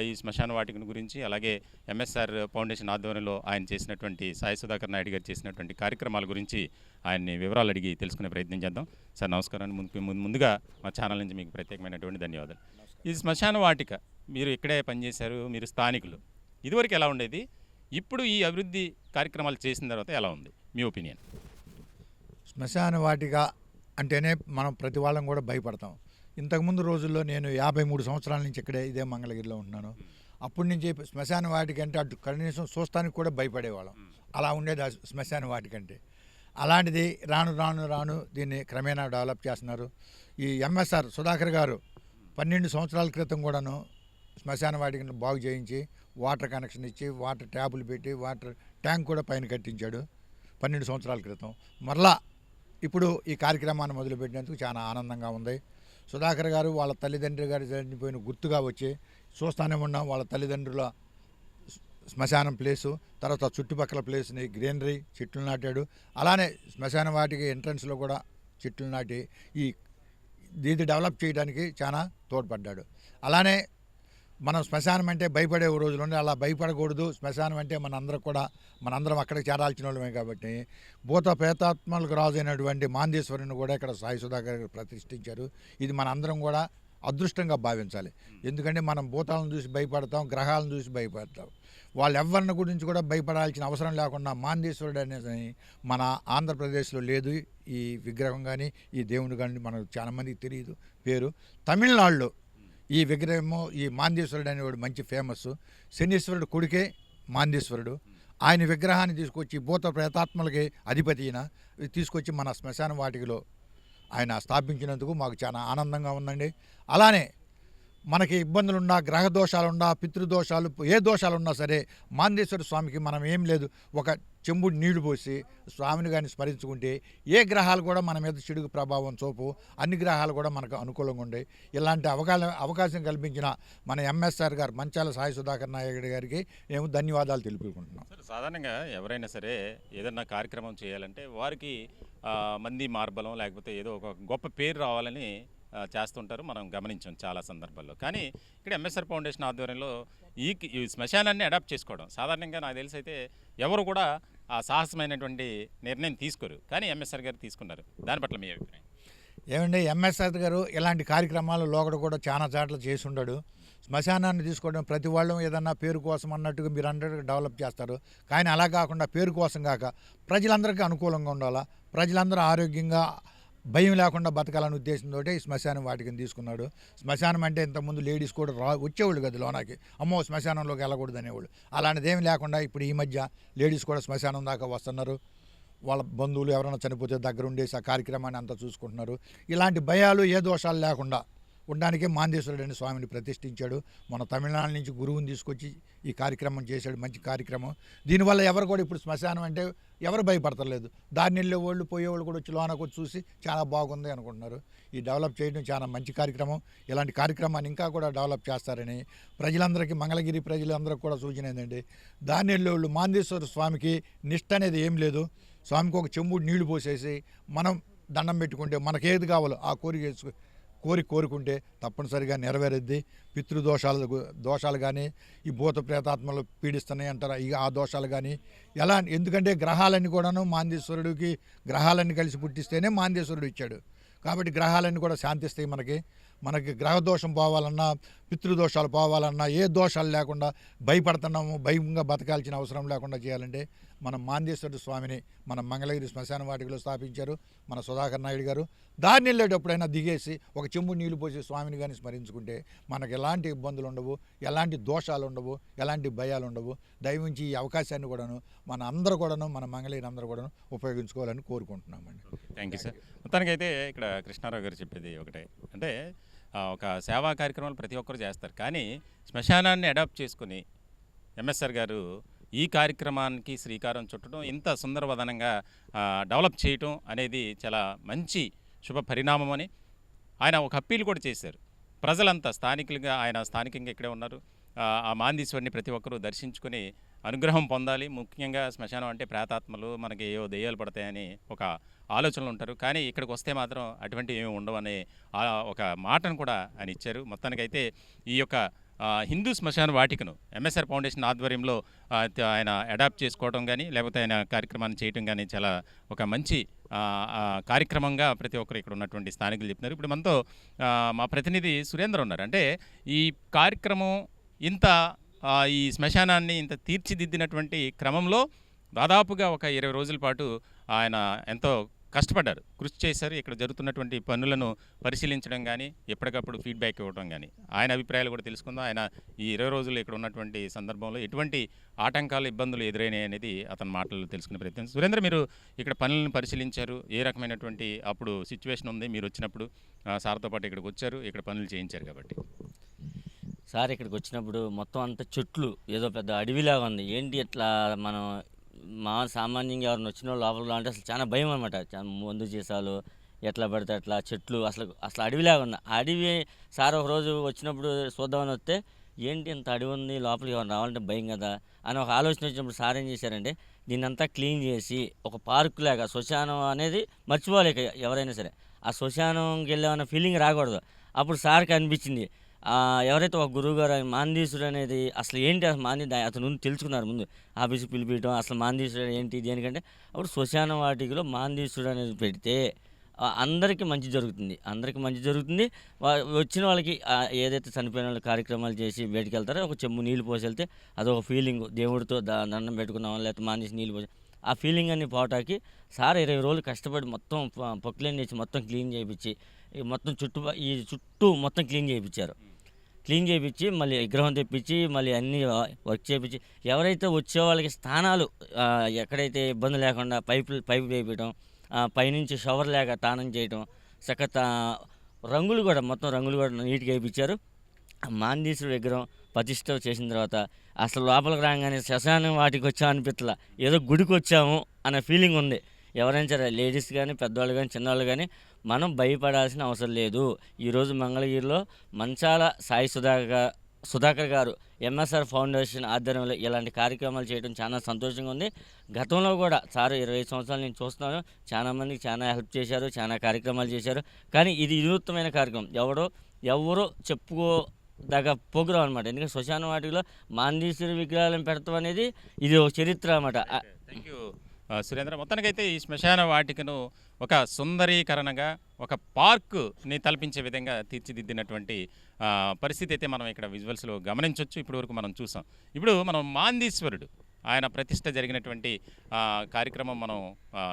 ఈ శ్మశాన వాటికను గురించి అలాగే ఎంఎస్ఆర్ ఫౌండేషన్ ఆధ్వర్యంలో ఆయన చేసినటువంటి సాయి సుధాకర్ నాయుడు గారు చేసినటువంటి కార్యక్రమాల గురించి ఆయన్ని వివరాలు అడిగి తెలుసుకునే ప్రయత్నం చేద్దాం. సార్ నమస్కారం. ముందుగా మా ఛానల్ నుంచి మీకు ప్రత్యేకమైనటువంటి ధన్యవాదాలు. ఈ శ్మశాన వాటిక మీరు ఇక్కడే పనిచేశారు, మీరు స్థానికులు. ఇదివరకు ఎలా ఉండేది, ఇప్పుడు ఈ అభివృద్ధి కార్యక్రమాలు చేసిన తర్వాత ఎలా ఉంది మీ ఒపీనియన్? శ్మశాన వాటిక అంటేనే మనం ప్రతి వాళ్ళం కూడా భయపడతాం. ఇంతకుముందు రోజుల్లో నేను 53 సంవత్సరాల నుంచి ఇక్కడే ఇదే మంగళగిరిలో ఉంటున్నాను. అప్పటి నుంచి శ్మశాన వాటిక అంటే అటు కనీసం చూస్తానికి కూడా భయపడేవాళ్ళం. అలా ఉండేది ఆ శ్మశాన వాటిక అంటే. అలాంటిది రాను రాను రాను దీన్ని క్రమేణా డెవలప్ చేస్తున్నారు. ఈ ఎంఎస్ఆర్ సుధాకర్ గారు 12 సంవత్సరాల క్రితం కూడాను శ్మశాన వాటిని బాగు చేయించి వాటర్ కనెక్షన్ ఇచ్చి వాటర్ ట్యాపులు పెట్టి వాటర్ ట్యాంక్ కూడా పైన కట్టించాడు 12 సంవత్సరాల క్రితం. మరలా ఇప్పుడు ఈ కార్యక్రమాన్ని మొదలుపెట్టినందుకు చాలా ఆనందంగా ఉంది. సుధాకర్ గారు వాళ్ళ తల్లిదండ్రులు గారు చనిపోయిన గుర్తుగా వచ్చి చూస్తూనే ఉన్నాం. వాళ్ళ తల్లిదండ్రుల శ్మశానం ప్లేసు, తర్వాత చుట్టుపక్కల ప్లేస్ని గ్రీనరీ చెట్లు నాటాడు. అలానే శ్మశాన వాటికి ఎంట్రన్స్లో కూడా చెట్లు నాటి ఇది డెవలప్ చేయడానికి చాలా తోడ్పడ్డాడు. అలానే మనం శ్మశానం అంటే భయపడే రోజులు ఉండే, అలా భయపడకూడదు. శ్మశానం అంటే మనందరం అక్కడికి చేరాల్సిన వాళ్ళమే కాబట్టి భూత ప్రేతాత్మలకు రాజు అయినటువంటి మాందేశ్వరుని కూడా ఇక్కడ సాయి సుధాకర్ గారు ప్రతిష్ఠించారు. ఇది మనందరం కూడా అదృష్టంగా భావించాలి. ఎందుకంటే మనం భూతాలను చూసి భయపడతాం, గ్రహాలను చూసి భయపడతాం. వాళ్ళెవ్వరిని గురించి కూడా భయపడాల్సిన అవసరం లేకుండా మాందేశ్వరుడు అనేది మన ఆంధ్రప్రదేశ్లో లేదు. ఈ విగ్రహం కానీ ఈ దేవుడు కానీ మనకు చాలామందికి తెలియదు పేరు. తమిళనాడులో ఈ విగ్రహము ఈ మాందేశ్వరుడు అనేవాడు మంచి ఫేమస్. శనీశ్వరుడు కొడుకే మాందేశ్వరుడు. ఆయన విగ్రహాన్ని తీసుకొచ్చి భూత ప్రేతాత్మలకి అధిపతి అయిన తీసుకొచ్చి మన శ్మశాన వాటికలో ఆయన స్థాపించినందుకు మాకు చాలా ఆనందంగా ఉందండి. అలానే మనకి ఇబ్బందులున్నా, గ్రహ దోషాలున్నా, పితృదోషాలు, ఏ దోషాలున్నా సరే మాందేశ్వర స్వామికి మనం ఏం లేదు, ఒక చెంబుడు నీళ్లు పోసి స్వామిని కానీ స్మరించుకుంటే ఏ గ్రహాలు కూడా మన మీద చెడుగు ప్రభావం చూపు, అన్ని గ్రహాలు కూడా మనకు అనుకూలంగా ఉండే. ఇలాంటి అవకాశం కల్పించిన మన ఎంఎస్ఆర్ గారు మంచాల సాయి సుధాకర్ నాయుడు గారికి మేము ధన్యవాదాలు తెలుపుకుంటున్నాం. సాధారణంగా ఎవరైనా సరే ఏదన్నా కార్యక్రమం చేయాలంటే వారికి మంది మార్బలం లేకపోతే ఏదో ఒక గొప్ప పేరు రావాలని చేస్తుంటారు, మనం గమనించాం చాలా సందర్భాల్లో. కానీ ఇక్కడ ఎంఎస్ఆర్ ఫౌండేషన్ ఆధ్వర్యంలో ఈ శ్మశానాన్ని అడాప్ట్ చేసుకోవడం సాధారణంగా నాకు తెలిసి అయితే ఎవరు కూడా ఆ సాహసమైనటువంటి నిర్ణయం తీసుకోరు, కానీ ఎంఎస్ఆర్ గారు తీసుకున్నారు. దాని పట్ల మీ అభిప్రాయం ఏమండి? ఎంఎస్ఆర్ గారు ఇలాంటి కార్యక్రమాలు లోగడ కూడా చాలా చాట్ల చేసి ఉన్నాడు. శ్మశానాన్ని తీసుకోవడం ప్రతి వాళ్ళు ఏదన్నా పేరు కోసం అన్నట్టుగా మీరు అందరికీ డెవలప్ చేస్తారు. కానీ అలా కాకుండా పేరు కోసం కాక ప్రజలందరికీ అనుకూలంగా ఉండాలా, ప్రజలందరూ ఆరోగ్యంగా భయం లేకుండా బతకాలనే ఉద్దేశంతో ఈ శ్మశానం వాటికి తీసుకున్నాడు. శ్మశానం అంటే ఇంతకుముందు లేడీస్ కూడా వచ్చేవాళ్ళు కదా లోనాకి, అమ్మో శ్మశానంలోకి వెళ్ళకూడదు అనేవాళ్ళు. అలాంటిదేమి లేకుండా ఇప్పుడు ఈ మధ్య లేడీస్ కూడా శ్మశానం దాకా వస్తున్నారు. వాళ్ళ బంధువులు ఎవరైనా చనిపోతే దగ్గర ఉండేసి ఆ కార్యక్రమాన్ని అంతా చూసుకుంటున్నారు. ఇలాంటి భయాలు ఏ దోషాలు లేకుండా ఉండడానికే మాందేశ్వరుడు అనే స్వామిని ప్రతిష్ఠించాడు. మన తమిళనాడు నుంచి గురువుని తీసుకొచ్చి ఈ కార్యక్రమం చేశాడు, మంచి కార్యక్రమం. దీనివల్ల ఎవరు కూడా ఇప్పుడు శ్మశానం అంటే ఎవరు భయపడతలేదు. దారిని వెళ్ళే వాళ్ళు పోయేవాళ్ళు కూడా వచ్చి లోనకు వచ్చి చూసి చాలా బాగుంది అనుకుంటున్నారు. ఈ డెవలప్ చేయడం చాలా మంచి కార్యక్రమం. ఇలాంటి కార్యక్రమాన్ని ఇంకా కూడా డెవలప్ చేస్తారని ప్రజలందరికీ, మంగళగిరి ప్రజలందరికీ కూడా సూచన ఏంటంటే, దారిని వెళ్ళే వాళ్ళు మాందేశ్వర స్వామికి నిష్ట అనేది ఏం లేదు. స్వామికి ఒక చెంబుడు నీళ్లు పోసేసి మనం దండం పెట్టుకుంటే మనకేది కావాలో ఆ కోరుకుంటే తప్పనిసరిగా నెరవేరుద్ది. దోషాలు కానీ ఈ భూత ప్రేతాత్మలు పీడిస్తున్నాయి అంటారా, ఇక ఆ దోషాలు కానీ ఎందుకంటే గ్రహాలన్నీ కూడాను మాందేశ్వరుడికి గ్రహాలన్నీ కలిసి పుట్టిస్తేనే మాందేశ్వరుడు ఇచ్చాడు. కాబట్టి గ్రహాలన్నీ కూడా శాంతిస్తాయి. మనకి గ్రహ దోషం పోవాలన్నా, పితృదోషాలు పోవాలన్నా, ఏ దోషాలు లేకుండా భయపడుతున్నాము, భయంగా బతకాల్సిన అవసరం లేకుండా చేయాలంటే మనం మాందేశ్వరుడు స్వామిని మన మంగళగిరి శ్మశాన వాటికలో స్థాపించారు మన సుధాకర్ నాయుడు గారు. దారిని వెళ్ళేటప్పుడైనా దిగేసి ఒక చెంబు నీళ్లు పోసి స్వామిని కానీ స్మరించుకుంటే మనకు ఎలాంటి ఇబ్బందులు ఉండవు, ఎలాంటి దోషాలు ఉండవు, ఎలాంటి భయాలు ఉండవు. దయవుంచి ఈ అవకాశాన్ని కూడాను మన మంగళగిరి అందరూ కూడాను ఉపయోగించుకోవాలని కోరుకుంటున్నామండి. Thank you sir. మొత్తానికైతే ఇక్కడ కృష్ణారావు గారు చెప్పేది ఒకటే, అంటే ఒక సేవా కార్యక్రమాలు ప్రతి ఒక్కరు చేస్తారు, కానీ శ్మశానాన్ని అడాప్ట్ చేసుకుని ఎంఎస్ఆర్ గారు ఈ కార్యక్రమానికి శ్రీకారం చుట్టడం, ఇంత సుందరవదనంగా డెవలప్ చేయటం అనేది చాలా మంచి శుభ పరిణామం అని ఆయన ఒక అప్పీల్ కూడా చేశారు. ప్రజలంతా స్థానికంగా ఇక్కడే ఉన్నారు. ఆ మాందేశ్వరిని ప్రతి ఒక్కరూ దర్శించుకొని అనుగ్రహం పొందాలి. ముఖ్యంగా శ్మశానం అంటే ప్రేతాత్మలు, మనకి ఏవో దెయ్యాలు పడతాయని ఒక ఆలోచనలు ఉంటారు, కానీ ఇక్కడికి వస్తే మాత్రం అటువంటివి ఏమి ఉండవనే ఒక మాటను కూడా ఆయన ఇచ్చారు. మొత్తానికైతే ఈ యొక్క హిందూ శ్మశాన వాటికను ఎంఎస్ఆర్ ఫౌండేషన్ ఆధ్వర్యంలో ఆయన అడాప్ట్ చేసుకోవడం కానీ, లేకపోతే ఆయన కార్యక్రమాన్ని చేయడం కానీ చాలా ఒక మంచి కార్యక్రమంగా ప్రతి ఒక్కరు ఇక్కడ ఉన్నటువంటి స్థానికులు చెప్తున్నారు. ఇప్పుడు మనతో మా ప్రతినిధి సురేంద్ర ఉన్నారు. అంటే ఈ కార్యక్రమం ఈ శ్మశానాన్ని ఇంత తీర్చిదిద్దినటువంటి క్రమంలో దాదాపుగా ఒక 20 రోజుల పాటు ఆయన ఎంతో కష్టపడ్డారు, కృషి చేశారు. ఇక్కడ జరుగుతున్నటువంటి పనులను పరిశీలించడం కానీ, ఎప్పటికప్పుడు ఫీడ్బ్యాక్ ఇవ్వడం కానీ, ఆయన అభిప్రాయాలు కూడా తెలుసుకుందాం. ఆయన ఈ 20 రోజులు ఇక్కడ ఉన్నటువంటి సందర్భంలో ఎటువంటి ఆటంకాలు, ఇబ్బందులు ఎదురైనాయి అనేది అతని మాటల్లో తెలుసుకునే ప్రయత్నం. సురేంద్ర, మీరు ఇక్కడ పనులను పరిశీలించారు. ఏ రకమైనటువంటి అప్పుడు సిచ్యువేషన్ ఉంది మీరు వచ్చినప్పుడు? సార్తో పాటు ఇక్కడికి వచ్చారు, ఇక్కడ పనులు చేయించారు కాబట్టి. సార్ ఇక్కడికి వచ్చినప్పుడు మొత్తం అంతా చెట్లు, ఏదో పెద్ద అడవిలాగా ఉంది. ఏంటి ఇట్లా మనం సామాన్యంగా ఎవరిని వచ్చిన వాళ్ళు లోపల అంటే అసలు చాలా భయం అనమాట. మందు చేసాలు ఎట్లా పడితే అట్లా చెట్లు అసలు అడవిలాగా ఉంది. అడవి సార్ ఒక రోజు వచ్చినప్పుడు చూద్దామని వస్తే ఏంటి ఇంత అడవి ఉంది, లోపలికి ఎవరు రావాలంటే భయం కదా అని ఒక ఆలోచన వచ్చినప్పుడు సార్ ఏం చేశారంటే దీన్నంతా క్లీన్ చేసి ఒక పార్క్ లాగా, శ్మశానం అనేది మర్చిపోలేక ఎవరైనా సరే ఆ శ్మశానంకి వెళ్ళామన్న ఫీలింగ్ రాకూడదు. అప్పుడు సార్కి అనిపించింది ఎవరైతే ఒక గురువు గారు మాందీసుడు అనేది అసలు ఏంటి, అసలు అతను ముందు తెలుసుకున్నారు. ముందు ఆఫీస్కి పిలిపించడం అసలు మాందీసుడు ఏంటి దేనికంటే అప్పుడు శ్మశాన వాటికలో మాందీసుడు అనేది పెడితే అందరికీ మంచి జరుగుతుంది, వచ్చిన వాళ్ళకి ఏదైతే చనిపోయిన వాళ్ళు కార్యక్రమాలు చేసి బయటికి వెళ్తారో ఒక చెంబు నీళ్ళు పోసి వెళ్తే అదొక ఫీలింగ్, దేవుడితో దండం పెట్టుకున్నాం లేకపోతే మాందీసి నీళ్ళు పోసి ఆ ఫీలింగ్ అన్ని పోవటానికి సార్ 20 రోజులు కష్టపడి మొత్తం పొక్లైన్ చేసి మొత్తం క్లీన్ చేయించి మొత్తం చుట్టూ మొత్తం క్లీన్ చేయించి మళ్ళీ విగ్రహం తెప్పించి మళ్ళీ అన్నీ వర్క్ చేయించి ఎవరైతే వచ్చే వాళ్ళకి స్థానాలు ఎక్కడైతే ఇబ్బంది లేకుండా పైపు వేయడం, పైనుంచి షవర్ లేక తానం చేయడం, రంగులు కూడా నీట్గా వేయించారు. మాందీశ్వరుడు విగ్రహం ప్రతిష్ట చేసిన తర్వాత అసలు లోపలికి రాగానే శ్మశానం వాటికి వచ్చాము అనిపించలా, ఏదో గుడికి వచ్చాము అనే ఫీలింగ్ ఉంది. ఎవరైనా సరే లేడీస్ కానీ పెద్దవాళ్ళు కానీ చిన్నవాళ్ళు కానీ మనం భయపడాల్సిన అవసరం లేదు. ఈరోజు మంగళగిరిలో మంచాల సాయి సుధాకర్ గారు ఎంఎస్ఆర్ ఫౌండేషన్ ఆధ్వర్యంలో ఇలాంటి కార్యక్రమాలు చేయడం చాలా సంతోషంగా ఉంది. గతంలో కూడా సార్ 25 సంవత్సరాలు నేను చూస్తున్నాను, చాలామందికి చాలా హెల్ప్ చేశారు, చాలా కార్యక్రమాలు చేశారు. కానీ ఇది వినూత్నమైన కార్యక్రమం, ఎవరో చెప్పుకోదగ్గ ప్రోగ్రాం అనమాట. ఎందుకంటే శ్మశాన వాటిలో మాందీశ్వరి విగ్రహాలను పెడతాం అనేది ఇది ఒక చరిత్ర అనమాట. Thank you Surendra. మొత్తానికైతే ఈ శ్మశాన వాటికను ఒక సుందరీకరణగా, ఒక పార్క్ని తలపించే విధంగా తీర్చిదిద్దినటువంటి పరిస్థితి అయితే మనం ఇక్కడ విజువల్స్లో గమనించవచ్చు. ఇప్పటివరకు మనం చూసాం. ఇప్పుడు మనం మాందీశ్వరుడు ఆయన ప్రతిష్ట జరిగినటువంటి కార్యక్రమం మనం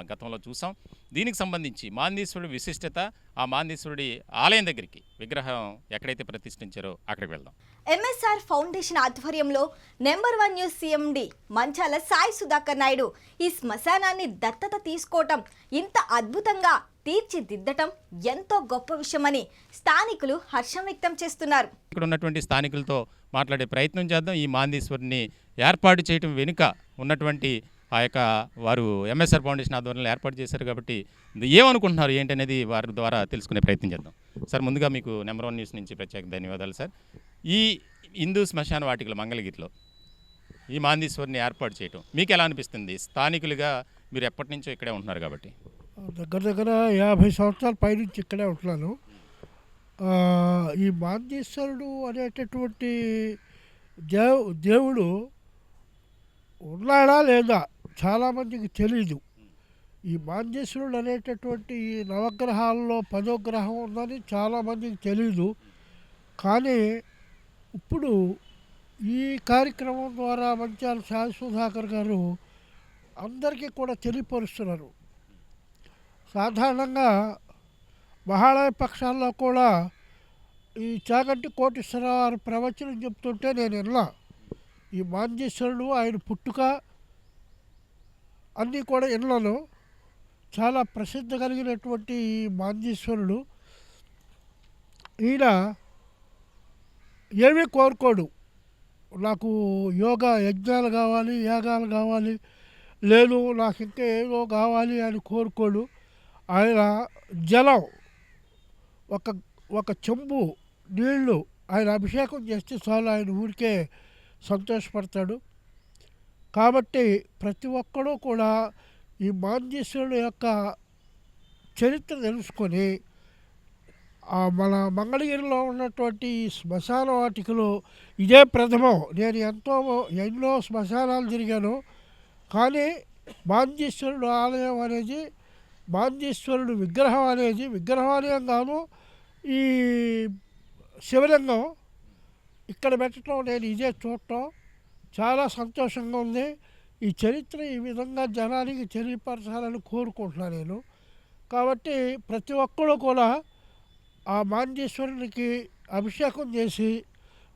గతంలో చూసాం. దీనికి సంబంధించి మాందీశ్వరుడి విశిష్టత, ఆ మాందీశ్వరుడి ఆలయం దగ్గరికి విగ్రహం ఎక్కడైతే ప్రతిష్ఠించారో అక్కడికి వెళ్దాం. ఎంఎస్ఆర్ ఫౌండేషన్ ఆధ్వర్యంలో నెంబర్ 1 న్యూస్ CMD మంచాల సాయి సుధాకర్ నాయుడు ఈ శ్మశానాన్ని దత్తత తీసుకోవటం, ఇంత అద్భుతంగా తీర్చిదిద్దటం ఎంతో గొప్ప విషయమని స్థానికులు హర్షం వ్యక్తం చేస్తున్నారు. ఇక్కడ ఉన్నటువంటి స్థానికులతో మాట్లాడే ప్రయత్నం చేద్దాం. ఈ మాందీశ్వరుని ఏర్పాటు చేయడం వెనుక ఉన్నటువంటి ఆ యొక్క వారు ఎంఎస్ఆర్ ఫౌండేషన్ ఆధ్వర్యంలో ఏర్పాటు చేశారు కాబట్టి ఏమనుకుంటున్నారు ఏంటనేది వారి ద్వారా తెలుసుకునే ప్రయత్నం చేద్దాం. సార్, ముందుగా మీకు నెంబర్ 1 న్యూస్ నుంచి ప్రత్యేక ధన్యవాదాలు సార్. ఈ హిందూ శ్మశాన వాటికల మంగళగిరిలో ఈ మాందీశ్వరిని ఏర్పాటు చేయటం మీకు ఎలా అనిపిస్తుంది? స్థానికులుగా మీరు ఎప్పటి నుంచో ఇక్కడే ఉంటున్నారు కాబట్టి. దగ్గర 50 సంవత్సరాల పైనుంచి ఇక్కడే ఉంటున్నాను. ఈ మాందీశ్వరుడు అనేటటువంటి దేవుడు ఉన్నాడా లేదా చాలామందికి తెలీదు. ఈ మాందీశ్వరుడు అనేటటువంటి నవగ్రహాల్లో 10వ గ్రహం ఉందని చాలామందికి తెలీదు. కానీ ఇప్పుడు ఈ కార్యక్రమం ద్వారా మంచాల సాయి సుధాకర్ గారు అందరికీ కూడా తెలియపరుస్తున్నారు. సాధారణంగా మహాళయ పక్షాల్లో కూడా ఈ చాగంటి కోటేశ్వరరావు ప్రవచనం చెప్తుంటే నేను విన్నా. ఈ మాందీశ్వరుడు ఆయన పుట్టుక అన్నీ కూడా విన్నాను. చాలా ప్రసిద్ధి కలిగినటువంటి ఈ మాందీశ్వరుడు ఈయన ఏమీ కోరుకోడు, నాకు యోగా యజ్ఞాలు కావాలి, యాగాలు కావాలి, లేదు నాకు ఇంకా ఏదో కావాలి అని కోరుకోడు. ఆయన జలం ఒక చెంబు నీళ్లు ఆయన అభిషేకం చేస్తే చాలు, ఆయన ఊరికే సంతోషపడతాడు. కాబట్టి ప్రతి ఒక్కరూ కూడా ఈ మాందీశ్వరుడు యొక్క చరిత్ర తెలుసుకొని మన మంగళగిరిలో ఉన్నటువంటి శ్మశాన వాటికలో ఇదే ప్రథమం. నేను ఎన్నో శ్మశానాలు తిరిగాను, కానీ మాందీశ్వరుడు ఆలయం అనేది, మాందీశ్వరుడు విగ్రహం అనేది, విగ్రహాలయం గాను ఈ శివలింగం ఇక్కడ పెట్టడం నేను ఇదే చూడటం చాలా సంతోషంగా ఉంది. ఈ చరిత్ర ఈ విధంగా జనానికి తెలియపరచాలని కోరుకుంటున్నాను నేను. కాబట్టి ప్రతి ఒక్కరు కూడా ఆ మాంజేశ్వరునికి అభిషేకం చేసి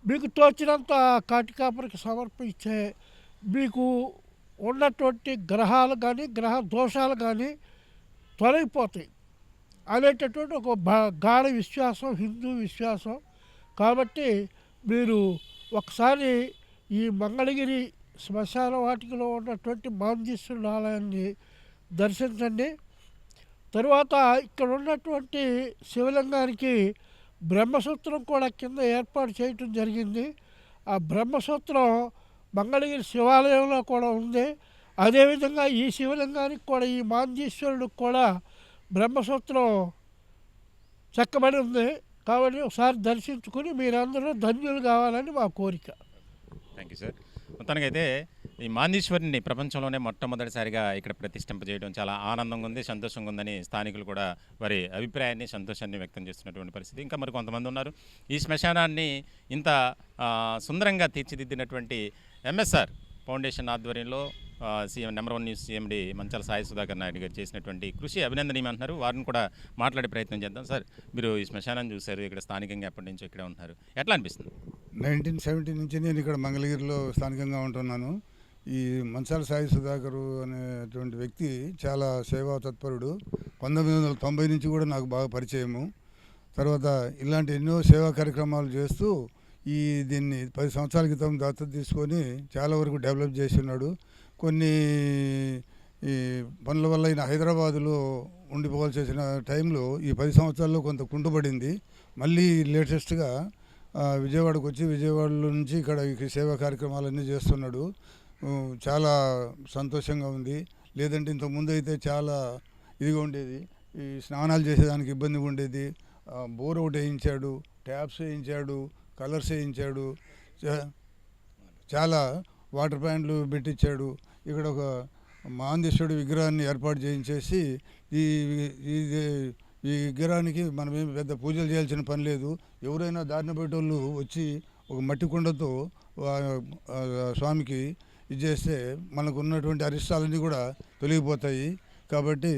మీకు తోచినంత కాటికాపరికి సమర్పించే మీకు ఉన్నటువంటి గ్రహాలు కానీ గ్రహ దోషాలు కానీ తొలగిపోతాయి అనేటటువంటి ఒక గాఢ విశ్వాసం, హిందూ విశ్వాసం. కాబట్టి మీరు ఒకసారి ఈ మంగళగిరి శ్మశాన వాటికలో ఉన్నటువంటి మాంజేశ్వరుడు ఆలయాన్ని దర్శించండి. తరువాత ఇక్కడ ఉన్నటువంటి శివలింగానికి బ్రహ్మసూత్రం కూడా కింద ఏర్పాటు చేయటం జరిగింది. ఆ బ్రహ్మసూత్రం మంగళగిరి శివాలయంలో కూడా ఉంది. అదేవిధంగా ఈ శివలింగానికి కూడా ఈ మాంజేశ్వరుడికి కూడా బ్రహ్మసూత్రం చెక్కబడి ఉంది. కాబట్టి ఒకసారి దర్శించుకుని మీరందరూ ధన్యులు కావాలని మా కోరిక. Thank you sir. మొత్తానికైతే ఈ మాంజేశ్వరిని ప్రపంచంలోనే మొట్టమొదటిసారిగా ఇక్కడ ప్రతిష్ఠింపజేయడం చాలా ఆనందంగా ఉంది, సంతోషంగా ఉందని స్థానికులు కూడా వారి అభిప్రాయాన్ని, సంతోషాన్ని వ్యక్తం చేస్తున్నటువంటి పరిస్థితి. ఇంకా మరి కొంతమంది ఉన్నారు. ఈ శ్మశానాన్ని ఇంత సుందరంగా తీర్చిదిద్దినటువంటి ఎంఎస్ఆర్ ఫౌండేషన్ ఆధ్వర్యంలో సీఎం నెంబర్ 1 న్యూస్ CMD మంచాల సాయి సుధాకర్ నాయుడు గారు చేసినటువంటి కృషి అభినందనీయమంటున్నారు. వారిని కూడా మాట్లాడే ప్రయత్నం చేద్దాం. సార్, మీరు ఈ శ్మశానాన్ని చూశారు, ఇక్కడ స్థానికంగా ఎప్పటి నుంచో ఇక్కడే ఉంటున్నారు, ఎట్లా అనిపిస్తుంది? 1970 నుంచి నేను ఇక్కడ మంగళగిరిలో స్థానికంగా ఉంటున్నాను. ఈ మంచాల సాయి సుధాకరు అనేటువంటి వ్యక్తి చాలా సేవా తత్పరుడు. 1990 నుంచి కూడా నాకు బాగా పరిచయము. తర్వాత ఇలాంటి ఎన్నో సేవా కార్యక్రమాలు చేస్తూ దీన్ని 10 సంవత్సరాల క్రితం దత్తత తీసుకొని చాలా వరకు డెవలప్ చేసి ఉన్నాడు. కొన్ని ఈ పనుల వల్ల ఈయన హైదరాబాదులో ఉండిపోవాల్సి వచ్చిన టైంలో ఈ 10 సంవత్సరాల్లో కొంత కుంటుపడింది. మళ్ళీ లేటెస్ట్గా విజయవాడకు వచ్చి విజయవాడలో నుంచి ఇక్కడ ఈ సేవా కార్యక్రమాలన్నీ చేస్తున్నాడు. చాలా సంతోషంగా ఉంది. లేదంటే ఇంతకుముందు అయితే చాలా ఇదిగా ఉండేది, ఈ స్నానాలు చేసేదానికి ఇబ్బందిగా ఉండేది. బోర్ ఒకటి వేయించాడు, ట్యాప్స్ వేయించాడు, కలర్స్ వేయించాడు, చాలా వాటర్ ప్లాంట్లు పెట్టించాడు. ఇక్కడ ఒక మాంజేశ్వరుడి విగ్రహాన్ని ఏర్పాటు చేయించేసి ఈ విగ్రహానికి మనం ఏమి పెద్ద పూజలు చేయాల్సిన పని లేదు. ఎవరైనా దారిన పెట్టేవాళ్ళు వచ్చి ఒక మట్టి కుండతో స్వామికి ఇది చేస్తే మనకు ఉన్నటువంటి అరిష్టాలన్నీ కూడా తొలగిపోతాయి. కాబట్టి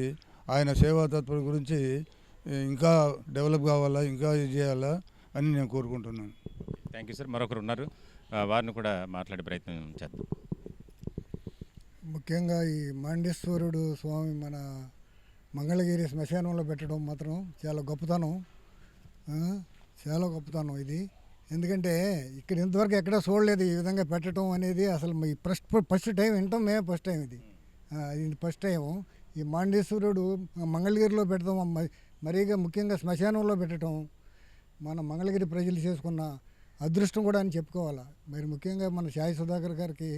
ఆయన సేవా తత్పర గురించి ఇంకా డెవలప్ కావాలా, ఇంకా ఇది చేయాలా అని నేను కోరుకుంటున్నాను. Thank you sir. మరొకరు ఉన్నారు, వారిని కూడా మాట్లాడే ప్రయత్నం చేద్దాం. ముఖ్యంగా ఈ మాండేశ్వరుడు స్వామి మన మంగళగిరి శ్మశానంలో పెట్టడం మాత్రం చాలా గొప్పతనం, చాలా గొప్పతనం ఇది. ఎందుకంటే ఇక్కడ ఇంతవరకు ఎక్కడా చూడలేదు ఈ విధంగా పెట్టడం అనేది. అసలు ఈ ఫస్ట్ టైం వింటాం మేము, ఫస్ట్ టైం ఇది ఫస్ట్ టైం. ఈ మాండేశ్వరుడు మంగళగిరిలో పెట్టడం, మరీగా ముఖ్యంగా శ్మశానంలో పెట్టడం మన మంగళగిరి ప్రజలు చేసుకున్న అదృష్టం కూడా అని చెప్పుకోవాలా. మరి ముఖ్యంగా మన సాయి సుధాకర్ గారికి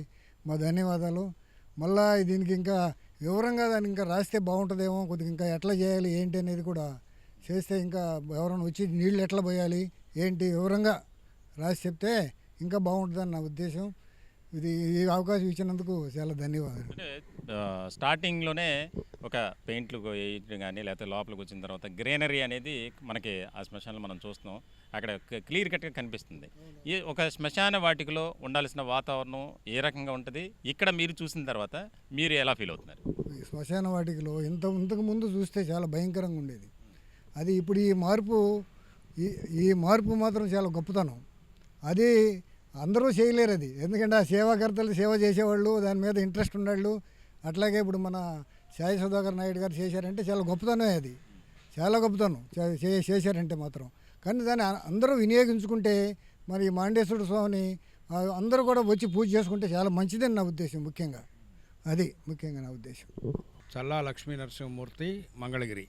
మా ధన్యవాదాలు. మళ్ళీ దీనికి ఇంకా వివరంగా దాన్ని ఇంకా రాస్తే బాగుంటుందేమో, కొద్దిగా ఇంకా ఎట్లా చేయాలి ఏంటి అనేది కూడా చేస్తే ఇంకా ఎవరైనా వచ్చి నీళ్ళు ఎట్లా పోయాలి ఏంటి వివరంగా రాసి చెప్తే ఇంకా బాగుంటుందని నా ఉద్దేశం. ఈ అవకాశం ఇచ్చినందుకు చాలా ధన్యవాదాలు. స్టార్టింగ్లోనే ఒక పెయింట్లు వేయడం కానీ లేకపోతే లోపలికి వచ్చిన తర్వాత గ్రీనరీ అనేది మనకి ఆ శ్మశానంలో మనం చూస్తున్నాం, అక్కడ క్లియర్ కట్గా కనిపిస్తుంది. ఈ ఒక శ్మశాన వాటికలో ఉండాల్సిన వాతావరణం ఏ రకంగా ఉంటుంది, ఇక్కడ మీరు చూసిన తర్వాత మీరు ఎలా ఫీల్ అవుతున్నారు? ఈ శ్మశాన వాటికలో ఇంతకు ముందు చూస్తే చాలా భయంకరంగా ఉండేది. అది ఇప్పుడు ఈ మార్పు మాత్రం చాలా గొప్పతనం. అది అందరూ చేయలేరు అది, ఎందుకంటే ఆ సేవాకర్తలు సేవ చేసేవాళ్ళు, దాని మీద ఇంట్రెస్ట్ ఉన్నవాళ్ళు. అట్లాగే ఇప్పుడు మన సాయి సుధాకర్ నాయుడు గారు చేశారంటే చాలా గొప్పతనమే, అది చాలా గొప్పతనం చేశారంటే మాత్రం. కానీ దాన్ని అందరూ వినియోగించుకుంటే మరి ఈ మాండేశ్వరుడు స్వామిని అందరూ కూడా వచ్చి పూజ చేసుకుంటే చాలా మంచిదని నా ఉద్దేశం. ముఖ్యంగా నా ఉద్దేశం. చల్లా లక్ష్మీ నరసింహమూర్తి, మంగళగిరి.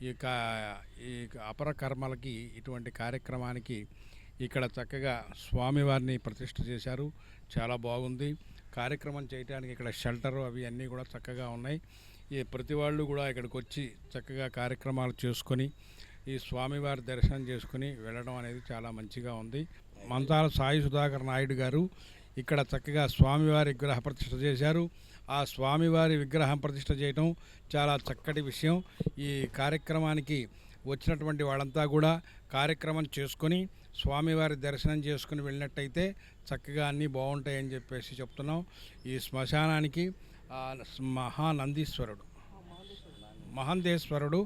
ఈ అపర కర్మలకి ఇటువంటి కార్యక్రమానికి ఇక్కడ చక్కగా స్వామివారిని ప్రతిష్ఠ చేశారు, చాలా బాగుంది. కార్యక్రమం చేయడానికి ఇక్కడ షెల్టరు అవి అన్నీ కూడా చక్కగా ఉన్నాయి. ఈ ప్రతి వాళ్ళు కూడా ఇక్కడికి వచ్చి చక్కగా కార్యక్రమాలు చేసుకొని ఈ స్వామివారి దర్శనం చేసుకుని వెళ్ళడం అనేది చాలా మంచిగా ఉంది. మంచాల సాయి సుధాకర్ నాయుడు గారు ఇక్కడ చక్కగా స్వామివారి విగ్రహ ప్రతిష్ఠ చేశారు. ఆ స్వామివారి విగ్రహం ప్రతిష్ఠ చేయడం చాలా చక్కటి విషయం. ఈ కార్యక్రమానికి వచ్చినటువంటి వాళ్ళంతా కూడా కార్యక్రమం చేసుకొని స్వామివారి దర్శనం చేసుకుని వెళ్ళినట్టయితే చక్కగా అన్నీ బాగుంటాయని చెప్పేసి చెప్తున్నాం. ఈ శ్మశానానికి మహానందీశ్వరుడు మహంతేశ్వరుడు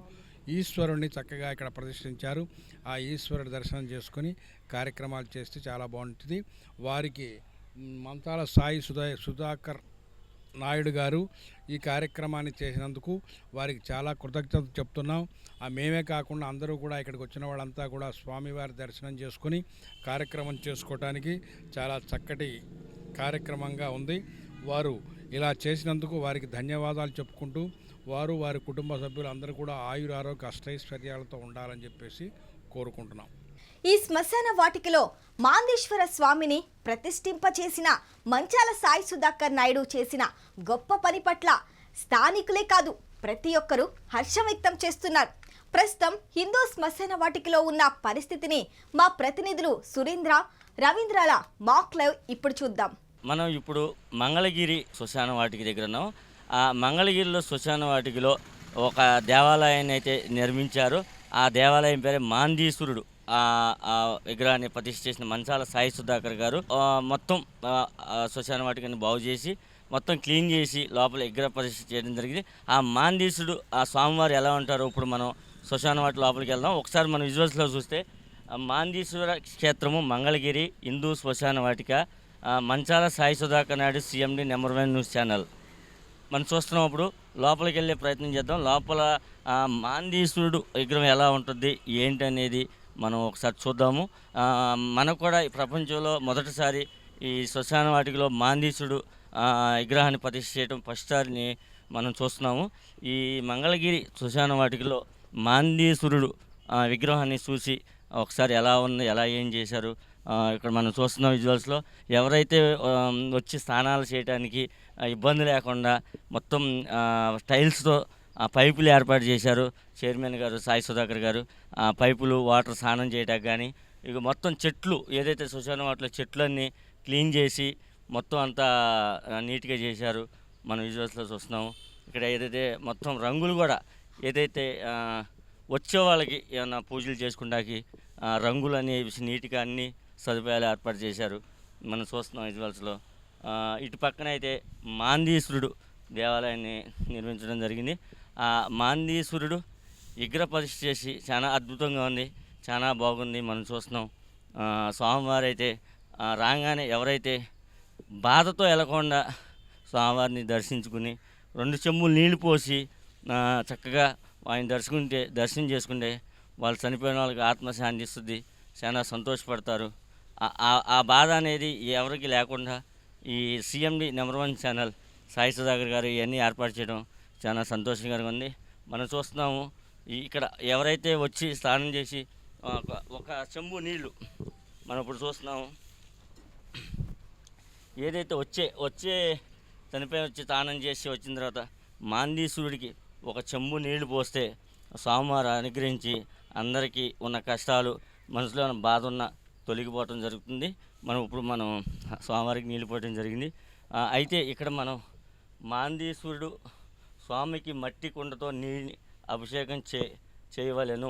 ఈశ్వరుణ్ణి చక్కగా ఇక్కడ ప్రతిష్ఠించారు. ఆ ఈశ్వరుడు దర్శనం చేసుకొని కార్యక్రమాలు చేస్తే చాలా బాగుంటుంది. వారికి మంతాల సాయి సుధాకర్ నాయుడు గారు ఈ కార్యక్రమాన్ని చేసినందుకు వారికి చాలా కృతజ్ఞతలు చెప్తున్నాం. మేమే కాకుండా అందరూ కూడా ఇక్కడికి వచ్చిన వాళ్ళంతా కూడా స్వామివారి దర్శనం చేసుకొని కార్యక్రమం చేసుకోవటానికి చాలా చక్కటి కార్యక్రమంగా ఉంది. వారు ఇలా చేసినందుకు వారికి ధన్యవాదాలు చెప్పుకుంటూ వారి కుటుంబ సభ్యులు అందరూ కూడా ఆయురారోగ్య అష్టైశ్వర్యాలతో ఉండాలని చెప్పేసి కోరుకుంటున్నాం. ఈ శ్మశాన వాటికలో మాందేశ్వర స్వామిని ప్రతిష్ఠింపచేసిన మంచాల సాయి సుధాకర్ నాయుడు చేసిన గొప్ప పని పట్ల స్థానికులే కాదు ప్రతి ఒక్కరూ హర్షం వ్యక్తం చేస్తున్నారు. ప్రస్తుతం హిందూ శ్మశాన వాటికలో ఉన్న పరిస్థితిని మా ప్రతినిధులు సురేంద్ర, రవీంద్రాల మాక్ లైవ్ ఇప్పుడు చూద్దాం. మనం ఇప్పుడు మంగళగిరి శ్మశాన వాటిక దగ్గర ఉన్నాం. ఆ మంగళగిరిలో శ్మశాన వాటికలో ఒక దేవాలయాన్ని అయితే నిర్మించారు. ఆ దేవాలయం పేరే మాందీశ్వరుడు. ఆ విగ్రహాన్ని ప్రతిష్ఠ చేసిన మంచాల సాయి సుధాకర్ గారు మొత్తం శ్మశాన వాటికని బాగు చేసి మొత్తం క్లీన్ చేసి లోపల విగ్రహ ప్రతిష్ఠ చేయడం జరిగింది. ఆ మాందీశుడు ఆ స్వామివారు ఎలా ఉంటారో ఇప్పుడు మనం శ్మశాన వాటి లోపలికి వెళ్దాం. ఒకసారి మనం విజువల్స్లో చూస్తే మాందీశ్వర క్షేత్రము మంగళగిరి హిందూ శ్మశాన వాటిక Manchala Sai Sudhakar Naidu CMD #1 news channel మనం చూస్తున్నప్పుడు లోపలికి వెళ్ళే ప్రయత్నం చేద్దాం. లోపల మాందీశ్వరుడు విగ్రహం ఎలా ఉంటుంది ఏంటి అనేది మనం ఒకసారి చూద్దాము. మనకు కూడా ఈ ప్రపంచంలో మొదటిసారి ఈ శ్మశాన వాటికలో మాందీశ్వరుడు విగ్రహాన్ని ప్రతిష్ఠ చేయడం ఫస్ట్ సారిని మనం చూస్తున్నాము. ఈ మంగళగిరి శ్మశాన వాటికలో మాందీశ్వరుడు విగ్రహాన్ని చూసి ఒకసారి ఎలా ఉంది, ఎలా ఏం చేశారు ఇక్కడ మనం చూస్తున్నాం విజువల్స్లో. ఎవరైతే వచ్చి స్నానాలు చేయడానికి ఇబ్బంది లేకుండా మొత్తం టైల్స్తో పైపులు ఏర్పాటు చేశారు చైర్మన్ గారు సాయి సుధాకర్ గారు. పైపులు వాటర్ స్నానం చేయడానికి కానీ ఇక మొత్తం చెట్లు ఏదైతే శ్మశాన వాటిలో చెట్లన్నీ క్లీన్ చేసి మొత్తం అంతా నీట్గా చేశారు. మనం విజువల్స్లో చూస్తున్నాము. ఇక్కడ ఏదైతే మొత్తం రంగులు కూడా ఏదైతే వచ్చే వాళ్ళకి ఏమైనా పూజలు చేసుకుంటాకి రంగులు అనేవి నీట్గా అన్ని సదుపాయాలు ఏర్పాటు చేశారు. మనం చూస్తున్నాం విజువల్స్లో. ఇటు పక్కన అయితే మాందీశ్వరుడు దేవాలయాన్ని నిర్మించడం జరిగింది. ఆ మాందీశ్వరుడు విగ్రహ ప్రతిష్ఠ చేసి చాలా అద్భుతంగా ఉంది, చాలా బాగుంది. మనం చూస్తున్నాం స్వామివారు అయితే రాగానే ఎవరైతే బాధతో వెళ్లకుండా స్వామివారిని దర్శించుకుని 2 చెంబులు నీళ్లు పోసి చక్కగా ఆయన దర్శనం చేసుకుంటే వాళ్ళు చనిపోయిన వాళ్ళకి ఆత్మశాంతి ఇస్తుంది, చాలా సంతోషపడతారు. ఆ బాధ అనేది ఎవరికి లేకుండా ఈ CMD #1 ఛానల్ సాయి సుధాకర్ గారు ఇవన్నీ ఏర్పాటు చేయడం చాలా సంతోషకరంగా ఉంది. మనం చూస్తున్నాము ఇక్కడ ఎవరైతే వచ్చి స్నానం చేసి ఒక చెంబు నీళ్లు మనం ఇప్పుడు చూస్తున్నాము. ఏదైతే వచ్చే చనిపోయి వచ్చి స్నానం చేసి వచ్చిన తర్వాత మాందీశ్వరుడికి ఒక చెంబు నీళ్లు పోస్తే స్వామివారు అనుగ్రహించి అందరికీ ఉన్న కష్టాలు మనసులో ఉన్న బాధ ఉన్న తొలగిపోవటం జరుగుతుంది. మనం స్వామివారికి నీళ్ళు పోయడం జరిగింది. అయితే ఇక్కడ మనం మాందీశ్వరుడు స్వామికి మట్టి కుండతో నీళ్ళు అభిషేకం చేయవలెను,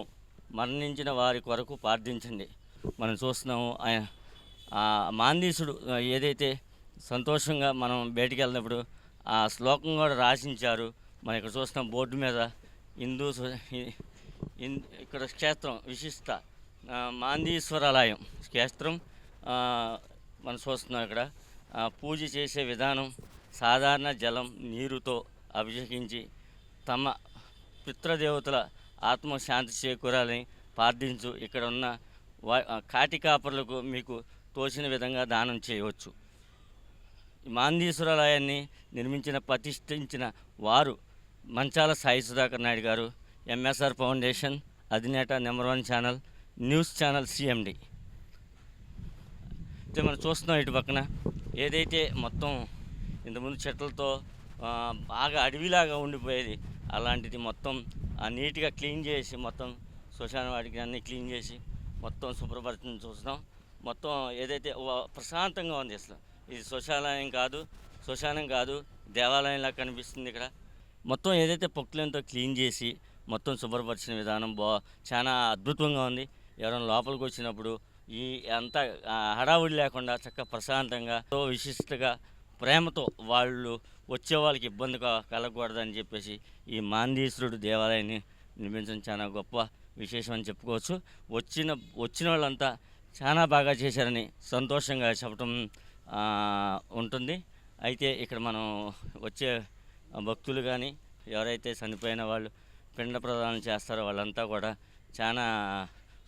మరణించిన వారి కొరకు ప్రార్థించండి. మనం చూస్తున్నాము ఆయన మాందీశుడు ఏదైతే సంతోషంగా మనం బయటికి వెళ్ళినప్పుడు ఆ శ్లోకం కూడా రాసించారు. మనం ఇక్కడ చూస్తున్నాం బోర్డు మీద ఇక్కడ క్షేత్రం విశిష్ట మాందీశ్వరాలయం క్షేత్రం మనం చూస్తున్నాం. ఇక్కడ పూజ చేసే విధానం సాధారణ జలం నీరుతో అభిషేకించి తమ పితృదేవతల ఆత్మశాంతి చేకూరాలని ప్రార్థించు. ఇక్కడ ఉన్న కాటి కాపర్లకు మీకు తోచిన విధంగా దానం చేయవచ్చు. మాందీశ్వరాలయాన్ని ప్రతిష్ఠించిన వారు మంచాల సాయి సుధాకర్ నాయుడు గారు, MSR ఫౌండేషన్ అధినేత #1 ఛానల్ న్యూస్ ఛానల్ CMD. అయితే మనం చూస్తున్నాం ఇటు పక్కన ఏదైతే మొత్తం ఇంతకుముందు చెట్లతో బాగా అడవిలాగా ఉండిపోయేది అలాంటిది మొత్తం నీట్గా క్లీన్ చేసి మొత్తం శ్మశాన వాటికి అన్నీ క్లీన్ చేసి మొత్తం శుభ్రపరచడం చూస్తున్నాం. మొత్తం ఏదైతే ప్రశాంతంగా ఉంది. అసలు ఇది శ్మశానం కాదు దేవాలయంలా కనిపిస్తుంది. ఇక్కడ మొత్తం ఏదైతే పొక్కులంతో క్లీన్ చేసి మొత్తం శుభ్రపరిచిన విధానం చాలా అద్భుతంగా ఉంది. ఎవరైనా లోపలికి వచ్చినప్పుడు ఈ అంతా హడావుడి లేకుండా చక్కగా ప్రశాంతంగా విశిష్టగా ప్రేమతో వాళ్ళు వచ్చే వాళ్ళకి ఇబ్బంది కలగకూడదని చెప్పేసి ఈ మాందీశ్వరుడు దేవాలయాన్ని నిర్మించడం చాలా గొప్ప విశేషం అని చెప్పుకోవచ్చు. వచ్చిన వాళ్ళంతా చాలా బాగా చేశారని సంతోషంగా చెప్పడం ఉంటుంది. అయితే ఇక్కడ మనం వచ్చే భక్తులు కానీ ఎవరైతే చనిపోయిన వాళ్ళు పిండ ప్రదానం చేస్తారో వాళ్ళంతా కూడా చాలా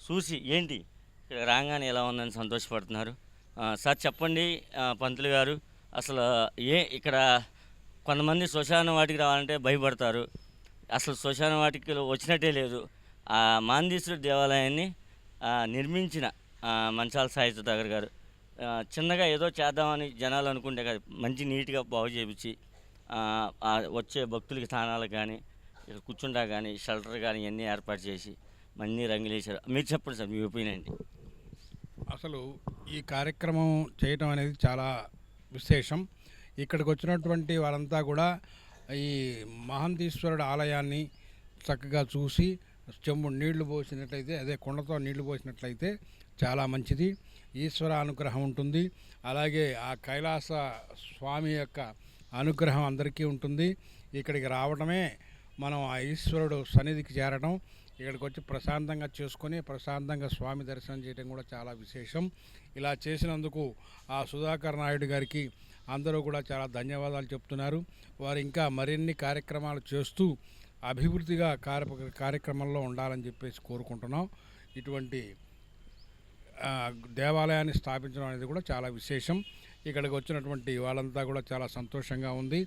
చూసి ఏంటి ఇక్కడ రాగానే ఎలా ఉందని సంతోషపడుతున్నారు. సార్ చెప్పండి పంతులు గారు, అసలు ఇక్కడ కొంతమంది శ్మశాన వాటికి రావాలంటే భయపడతారు, అసలు శ్మశాన వాటికి వచ్చినట్టే లేదు. ఆ మాందీశ్వరుడు దేవాలయాన్ని నిర్మించిన మంచాల సాయి సుధాకర్ గారు చిన్నగా ఏదో చేద్దామని జనాలు అనుకుంటే కాదు, మంచి నీట్గా బాగు చేయించి వచ్చే భక్తులకి స్థానాలు కానీ ఇక్కడ కూర్చుంటా కానీ షెల్టర్ కానీ ఇవన్నీ ఏర్పాటు చేసి మన్నీ రంగులేశారు. మీరు చెప్పండి సార్ మీ ఒపీనియన్ ఏంటి? అసలు ఈ కార్యక్రమం చేయటం అనేది చాలా విశేషం. ఇక్కడికి వచ్చినటువంటి వాళ్ళంతా కూడా ఈ మహంతీశ్వరుడు ఆలయాన్ని చక్కగా చూసి చెంబు నీళ్లు పోసినట్లయితే, అదే కుండతో నీళ్లు పోసినట్లయితే చాలా మంచిది, ఈశ్వర అనుగ్రహం ఉంటుంది. అలాగే ఆ కైలాస స్వామి యొక్క అనుగ్రహం అందరికీ ఉంటుంది. ఇక్కడికి రావడమే మనం ఆ ఈశ్వరుడు సన్నిధికి చేరడం, ఇక్కడికి వచ్చి ప్రశాంతంగా చేసుకొని ప్రశాంతంగా స్వామి దర్శనం చేయడం కూడా చాలా విశేషం. ఇలా చేసినందుకు ఆ సుధాకర్ నాయుడు గారికి అందరూ కూడా చాలా ధన్యవాదాలు చెప్తున్నారు. వారు ఇంకా మరిన్ని కార్యక్రమాలు చేస్తూ అభివృద్ధిగా కార్యక్రమంలో ఉండాలని చెప్పేసి కోరుకుంటున్నాం. ఇటువంటి దేవాలయాన్ని స్థాపించడం అనేది కూడా చాలా విశేషం. ఇక్కడికి వచ్చినటువంటి వాళ్ళంతా కూడా చాలా సంతోషంగా ఉంది,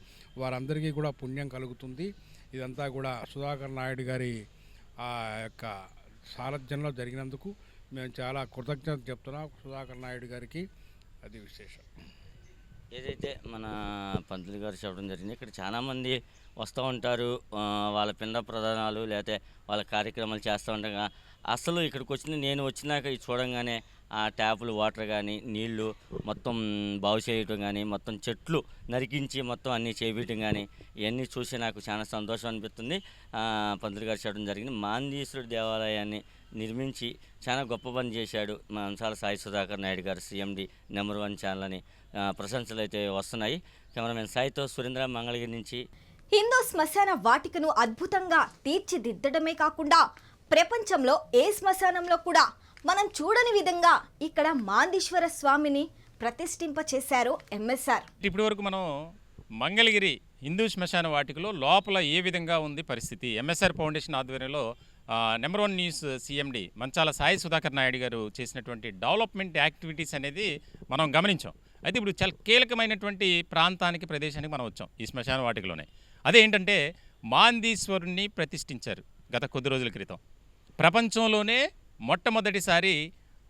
వారందరికీ కూడా పుణ్యం కలుగుతుంది. ఇదంతా కూడా సుధాకర్ నాయుడు గారి ఆ యొక్క సారథ్యంలో జరిగినందుకు మేము చాలా కృతజ్ఞత చెప్తున్నాం సుధాకర్ నాయుడు గారికి. అది విశేషం. ఏదైతే మన పంతులు గారు చెప్పడం జరిగింది, ఇక్కడ చాలామంది వస్తూ ఉంటారు, వాళ్ళ పిండ ప్రధానాలు లేకపోతే వాళ్ళ కార్యక్రమాలు చేస్తూ ఉంటారు. అసలు ఇక్కడికి నేను వచ్చినాక ఇది చూడంగానే ఆ ట్యాపులు వాటర్ కానీ నీళ్లు మొత్తం బాగు చేయటం కానీ మొత్తం చెట్లు నరికించి మొత్తం అన్నీ చేపించడం కానీ ఇవన్నీ చూసి నాకు చాలా సంతోషం అనిపిస్తుంది. పంతులు గారు చెప్పడం జరిగింది, మాందీశ్వరుడు దేవాలయాన్ని నిర్మించి చాలా గొప్ప పని చేశాడు మంచాల సాయి సుధాకర్ నాయుడు గారు, CMD నెంబర్ 1 ఛానల్ అని ప్రశంసలు అయితే వస్తున్నాయి. కెమెరామెన్ సాయితో సురేంద్ర, మంగళగిరి నుంచి. హిందూ శ్మశాన వాటికను అద్భుతంగా తీర్చిదిద్దడమే కాకుండా ప్రపంచంలో ఏ శ్మశానంలో కూడా మనం చూడని విధంగా ఇక్కడ మాందీశ్వర స్వామిని ప్రతిష్ఠింపచేశారు MSR. ఇప్పటి వరకు మనం మంగళగిరి హిందూ శ్మశాన వాటికలో లోపల ఏ విధంగా ఉంది పరిస్థితి, MSR ఫౌండేషన్ ఆధ్వర్యంలో నెంబర్ 1 న్యూస్ CMD మంచాల సాయి సుధాకర్ నాయుడు గారు చేసినటువంటి డెవలప్మెంట్ యాక్టివిటీస్ అనేది మనం గమనించాం. అయితే ఇప్పుడు చాలా కీలకమైనటువంటి ప్రాంతానికి, ప్రదేశానికి మనం వచ్చాం ఈ శ్మశాన వాటికలోనే. అదేంటంటే మాందీశ్వరుణ్ణి ప్రతిష్ఠించారు గత కొద్ది రోజుల క్రితం. ప్రపంచంలోనే మొట్టమొదటిసారి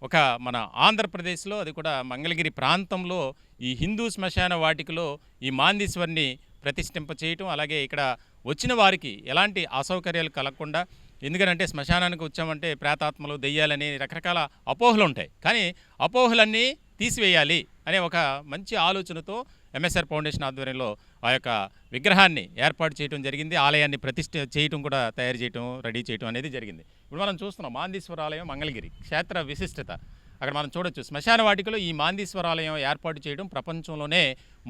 ఒక మన ఆంధ్రప్రదేశ్లో, అది కూడా మంగళగిరి ప్రాంతంలో ఈ హిందూ శ్మశాన వాటికలో ఈ మాందీశ్వరిని ప్రతిష్ఠింప చేయటం, అలాగే ఇక్కడ వచ్చిన వారికి ఎలాంటి అసౌకర్యాలు కలగకుండా, ఎందుకంటే శ్మశానానికి వచ్చామంటే ప్రేతాత్మలు, దెయ్యాలని రకరకాల అపోహలు ఉంటాయి, కానీ అపోహలన్నీ తీసివేయాలి అనే ఒక మంచి ఆలోచనతో MSR ఫౌండేషన్ ఆధ్వర్యంలో ఆ యొక్క విగ్రహాన్ని ఏర్పాటు చేయడం జరిగింది. ఆలయాన్ని ప్రతిష్ఠ చేయటం కూడా, తయారు చేయటం, రెడీ చేయటం అనేది జరిగింది. ఇప్పుడు మనం చూస్తున్నాం మాందీశ్వర ఆలయం మంగళగిరి క్షేత్ర విశిష్టత. అక్కడ మనం చూడొచ్చు శ్మశాన వాటికలో ఈ మాందీశ్వర ఆలయం ఏర్పాటు చేయడం ప్రపంచంలోనే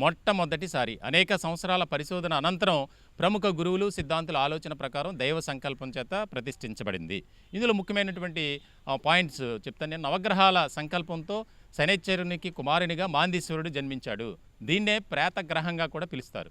మొట్టమొదటిసారి. అనేక సంవత్సరాల పరిశోధన అనంతరం ప్రముఖ గురువులు, సిద్ధాంతుల ఆలోచన ప్రకారం దైవ సంకల్పం చేత ప్రతిష్ఠించబడింది. ఇందులో ముఖ్యమైనటువంటి పాయింట్స్ చెప్తాను నేను. నవగ్రహాల సంకల్పంతో శనైశ్వరునికి కుమారునిగా మాందీశ్వరుడు జన్మించాడు. దీన్నే ప్రేతగ్రహంగా కూడా పిలుస్తారు.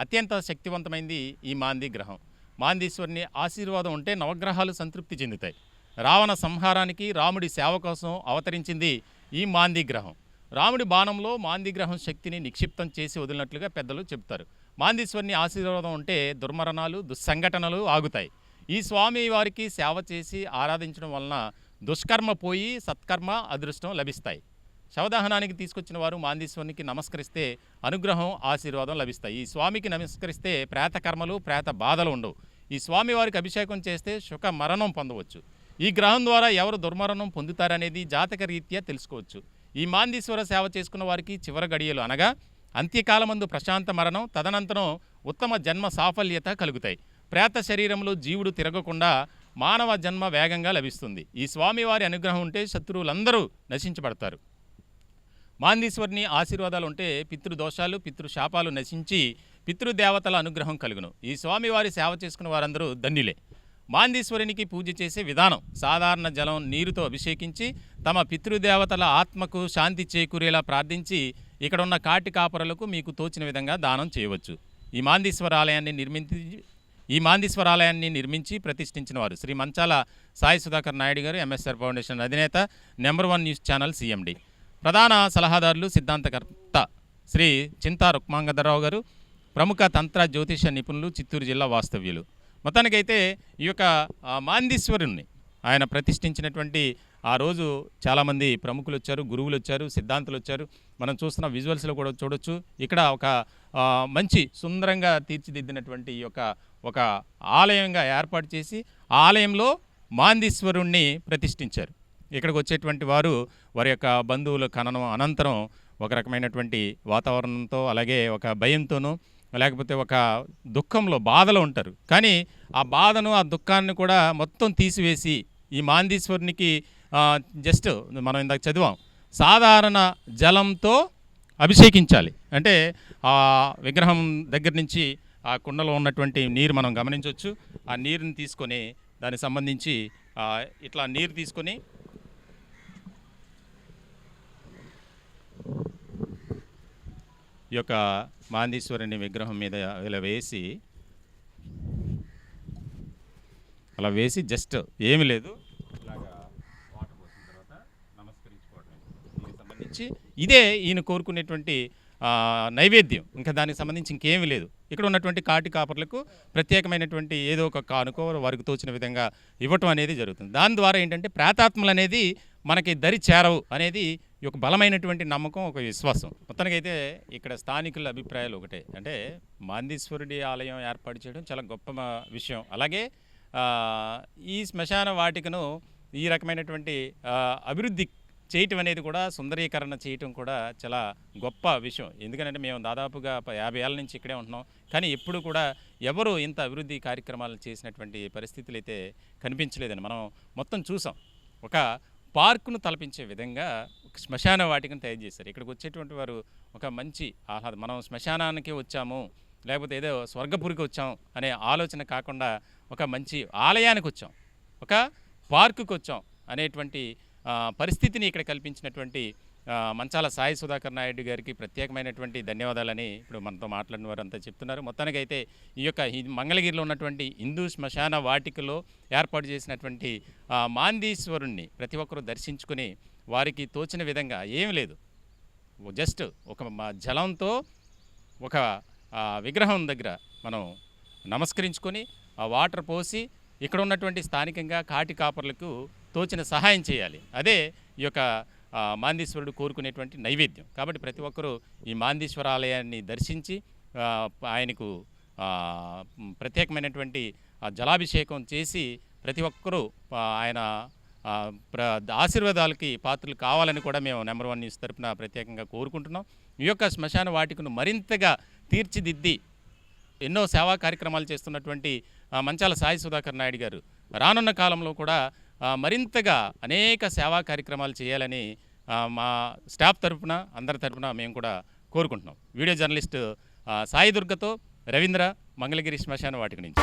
అత్యంత శక్తివంతమైంది ఈ మాందీ గ్రహం. మాందీశ్వరుని ఆశీర్వాదం ఉంటే నవగ్రహాలు సంతృప్తి చెందుతాయి. రావణ సంహారానికి రాముడి సేవ కోసం అవతరించింది ఈ మాందీ గ్రహం. రాముడి బాణంలో మాందీ గ్రహం శక్తిని నిక్షిప్తం చేసి వదిలినట్లుగా పెద్దలు చెప్తారు. మాందీశ్వరుని ఆశీర్వాదం ఉంటే దుర్మరణాలు, దుస్సంఘటనలు ఆగుతాయి. ఈ స్వామి వారికి సేవ చేసి ఆరాధించడం వలన దుష్కర్మ పోయి సత్కర్మ, అదృష్టం లభిస్తాయి. శవదహనానికి తీసుకొచ్చిన వారు మాందీశ్వరునికి నమస్కరిస్తే అనుగ్రహం, ఆశీర్వాదం లభిస్తాయి. ఈ స్వామికి నమస్కరిస్తే ప్రేతకర్మలు, ప్రేత బాధలు ఉండవు. ఈ స్వామి వారికి అభిషేకం చేస్తే సుఖ మరణం పొందవచ్చు. ఈ గ్రహం ద్వారా ఎవరు దుర్మరణం పొందుతారనేది జాతక రీత్యా తెలుసుకోవచ్చు. ఈ మాందీశ్వర సేవ చేసుకున్న వారికి చివరి గడియలు అనగా అంత్యకాలమందు ప్రశాంత మరణం, తదనంతరం ఉత్తమ జన్మ సాఫల్యత కలుగుతాయి. ప్రేత శరీరంలో జీవుడు తిరగకుండా మానవ జన్మ వేగంగా లభిస్తుంది. ఈ స్వామివారి అనుగ్రహం ఉంటే శత్రువులందరూ నశించబడతారు. మాందీశ్వరుని ఆశీర్వాదాలు ఉంటే పితృదోషాలు పితృశాపాలు నశించి పితృదేవతల అనుగ్రహం కలుగును. ఈ స్వామివారి సేవ చేసుకున్న వారందరూ ధన్యులే. మాందీశ్వరునికి పూజ చేసే విధానం సాధారణ జలం నీరుతో అభిషేకించి తమ పితృదేవతల ఆత్మకు శాంతి చేకూరేలా ప్రార్థించి ఇక్కడ ఉన్న కాటి కాపరులకు మీకు తోచిన విధంగా దానం చేయవచ్చు. ఈ మాందీశ్వరాలయాన్ని నిర్మించి ప్రతిష్ఠించిన వారు శ్రీ మంచాల సాయి సుధాకర్ నాయుడు గారు, ఎంఎస్ఆర్ ఫౌండేషన్ అధినేత, నెంబర్ 1 న్యూస్ ఛానల్ CMD. ప్రధాన సలహాదారులు సిద్ధాంతకర్త శ్రీ చింతా రుక్మాంగధరరావు గారు, ప్రముఖ తంత్ర జ్యోతిష నిపుణులు, చిత్తూరు జిల్లా వాస్తవ్యులు. మొత్తానికైతే ఈ యొక్క మాందీశ్వరుణ్ణి ఆయన ప్రతిష్ఠించినటువంటి ఆ రోజు చాలామంది ప్రముఖులు వచ్చారు, గురువులు వచ్చారు, సిద్ధాంతులు వచ్చారు. మనం చూస్తున్న విజువల్స్లో కూడా చూడొచ్చు. ఇక్కడ ఒక మంచి సుందరంగా తీర్చిదిద్దినటువంటి ఈ యొక్క ఒక ఆలయంగా ఏర్పాటు చేసి ఆ ఆలయంలో మాందీశ్వరుణ్ణి ప్రతిష్ఠించారు. ఇక్కడికి వచ్చేటువంటి వారు వారి యొక్క బంధువుల ఖననం అనంతరం ఒక రకమైనటువంటి వాతావరణంతో, అలాగే ఒక భయంతోనూ, లేకపోతే ఒక దుఃఖంలో బాధలో ఉంటారు. కానీ ఆ బాధను ఆ దుఃఖాన్ని కూడా మొత్తం తీసివేసి ఈ మాందీశ్వరునికి జస్ట్ మనం ఇందాక చదివాం, సాధారణ జలంతో అభిషేకించాలి. అంటే ఆ విగ్రహం దగ్గర నుంచి ఆ కుండలో ఉన్నటువంటి నీరు మనం గమనించవచ్చు. ఆ నీరుని తీసుకొని దానికి సంబంధించి ఇట్లా నీరు తీసుకొని ఈ యొక్క మాందీశ్వరుని విగ్రహం మీద ఇలా వేసి అలా వేసి జస్ట్ ఏమీ లేదు, ఇలాగా వాటర్ పోసిన తర్వాత నమస్కరించుకోవడం. దీనికి సంబంధించి ఇదే ఈయన కోరుకునేటువంటి నైవేద్యం. ఇంకా దానికి సంబంధించి ఇంకేమీ లేదు. ఇక్కడ ఉన్నటువంటి కాటి కాపర్లకు ప్రత్యేకమైనటువంటి ఏదో ఒక కానుకో వారికి తోచిన విధంగా ఇవ్వటం అనేది జరుగుతుంది. దాని ద్వారా ఏంటంటే ప్రేతాత్మలు అనేది మనకి దరి చేరవు అనేది ఒక బలమైనటువంటి నమ్మకం, ఒక విశ్వాసం. మొత్తానికైతే ఇక్కడ స్థానికుల అభిప్రాయాలు ఒకటే, అంటే మాందీశ్వరుడి ఆలయం ఏర్పాటు చేయడం చాలా గొప్ప విషయం. అలాగే ఈ శ్మశాన వాటికను ఈ రకమైనటువంటి అభివృద్ధి చేయటం అనేది కూడా, సుందరీకరణ చేయటం కూడా చాలా గొప్ప విషయం. ఎందుకంటే మేము దాదాపుగా 50 ఏళ్ళ నుంచి ఇక్కడే ఉంటున్నాం. కానీ ఎప్పుడు కూడా ఎవరు ఇంత అభివృద్ధి కార్యక్రమాలు చేసినటువంటి పరిస్థితులు అయితే కనిపించలేదని మనం మొత్తం చూసాం. ఒక పార్కును తలపించే విధంగా ఒక శ్మశాన వాటికను తయారు చేశారు. ఇక్కడికి వచ్చేటువంటి వారు ఒక మంచి ఆహ్లాదం, మనం శ్మశానానికి వచ్చాము లేకపోతే ఏదో స్వర్గపురికి వచ్చాం అనే ఆలోచన కాకుండా ఒక మంచి ఆలయానికి వచ్చాం, ఒక పార్కుకు వచ్చాం అనేటువంటి పరిస్థితిని ఇక్కడ కల్పించినటువంటి మంచాల సాయి సుధాకర్ నాయుడు గారికి ప్రత్యేకమైనటువంటి ధన్యవాదాలని ఇప్పుడు మనతో మాట్లాడిన వారు అంతా చెప్తున్నారు. మొత్తానికైతే ఈ యొక్క మంగళగిరిలో ఉన్నటువంటి హిందూ శ్మశాన వాటికలో ఏర్పాటు చేసినటువంటి మాందీశ్వరుణ్ణి ప్రతి ఒక్కరూ దర్శించుకుని వారికి తోచిన విధంగా ఏమీ లేదు, జస్ట్ ఒక జలంతో ఒక విగ్రహం దగ్గర మనం నమస్కరించుకొని ఆ వాటర్ పోసి ఇక్కడ ఉన్నటువంటి స్థానికంగా కాటి కాపర్లకు తోచిన సహాయం చేయాలి. అదే ఈ యొక్క మాందీశ్వరుడు కోరుకునేటువంటి నైవేద్యం. కాబట్టి ప్రతి ఒక్కరూ ఈ మాందీశ్వర ఆలయాన్ని దర్శించి ఆయనకు ప్రత్యేకమైనటువంటి జలాభిషేకం చేసి ప్రతి ఒక్కరూ ఆయన ఆశీర్వాదాలకి పాత్రలు కావాలని కూడా మేము నెంబర్ 1 న్యూస్ తరపున ప్రత్యేకంగా కోరుకుంటున్నాం. ఈ యొక్క శ్మశాన వాటికను మరింతగా తీర్చిదిద్ది ఎన్నో సేవా కార్యక్రమాలు చేస్తున్నటువంటి మంచాల సాయి సుధాకర్ నాయుడు గారు రానున్న కాలంలో కూడా మరింతగా అనేక సేవా కార్యక్రమాలు చేయాలని మా స్టాఫ్ తరపున అందరి తరపున మేము కూడా కోరుకుంటున్నాం. వీడియో జర్నలిస్ట్ సాయి దుర్గతో రవీంద్ర, మంగళగిరి శ్మశాన వాటిక నుంచి.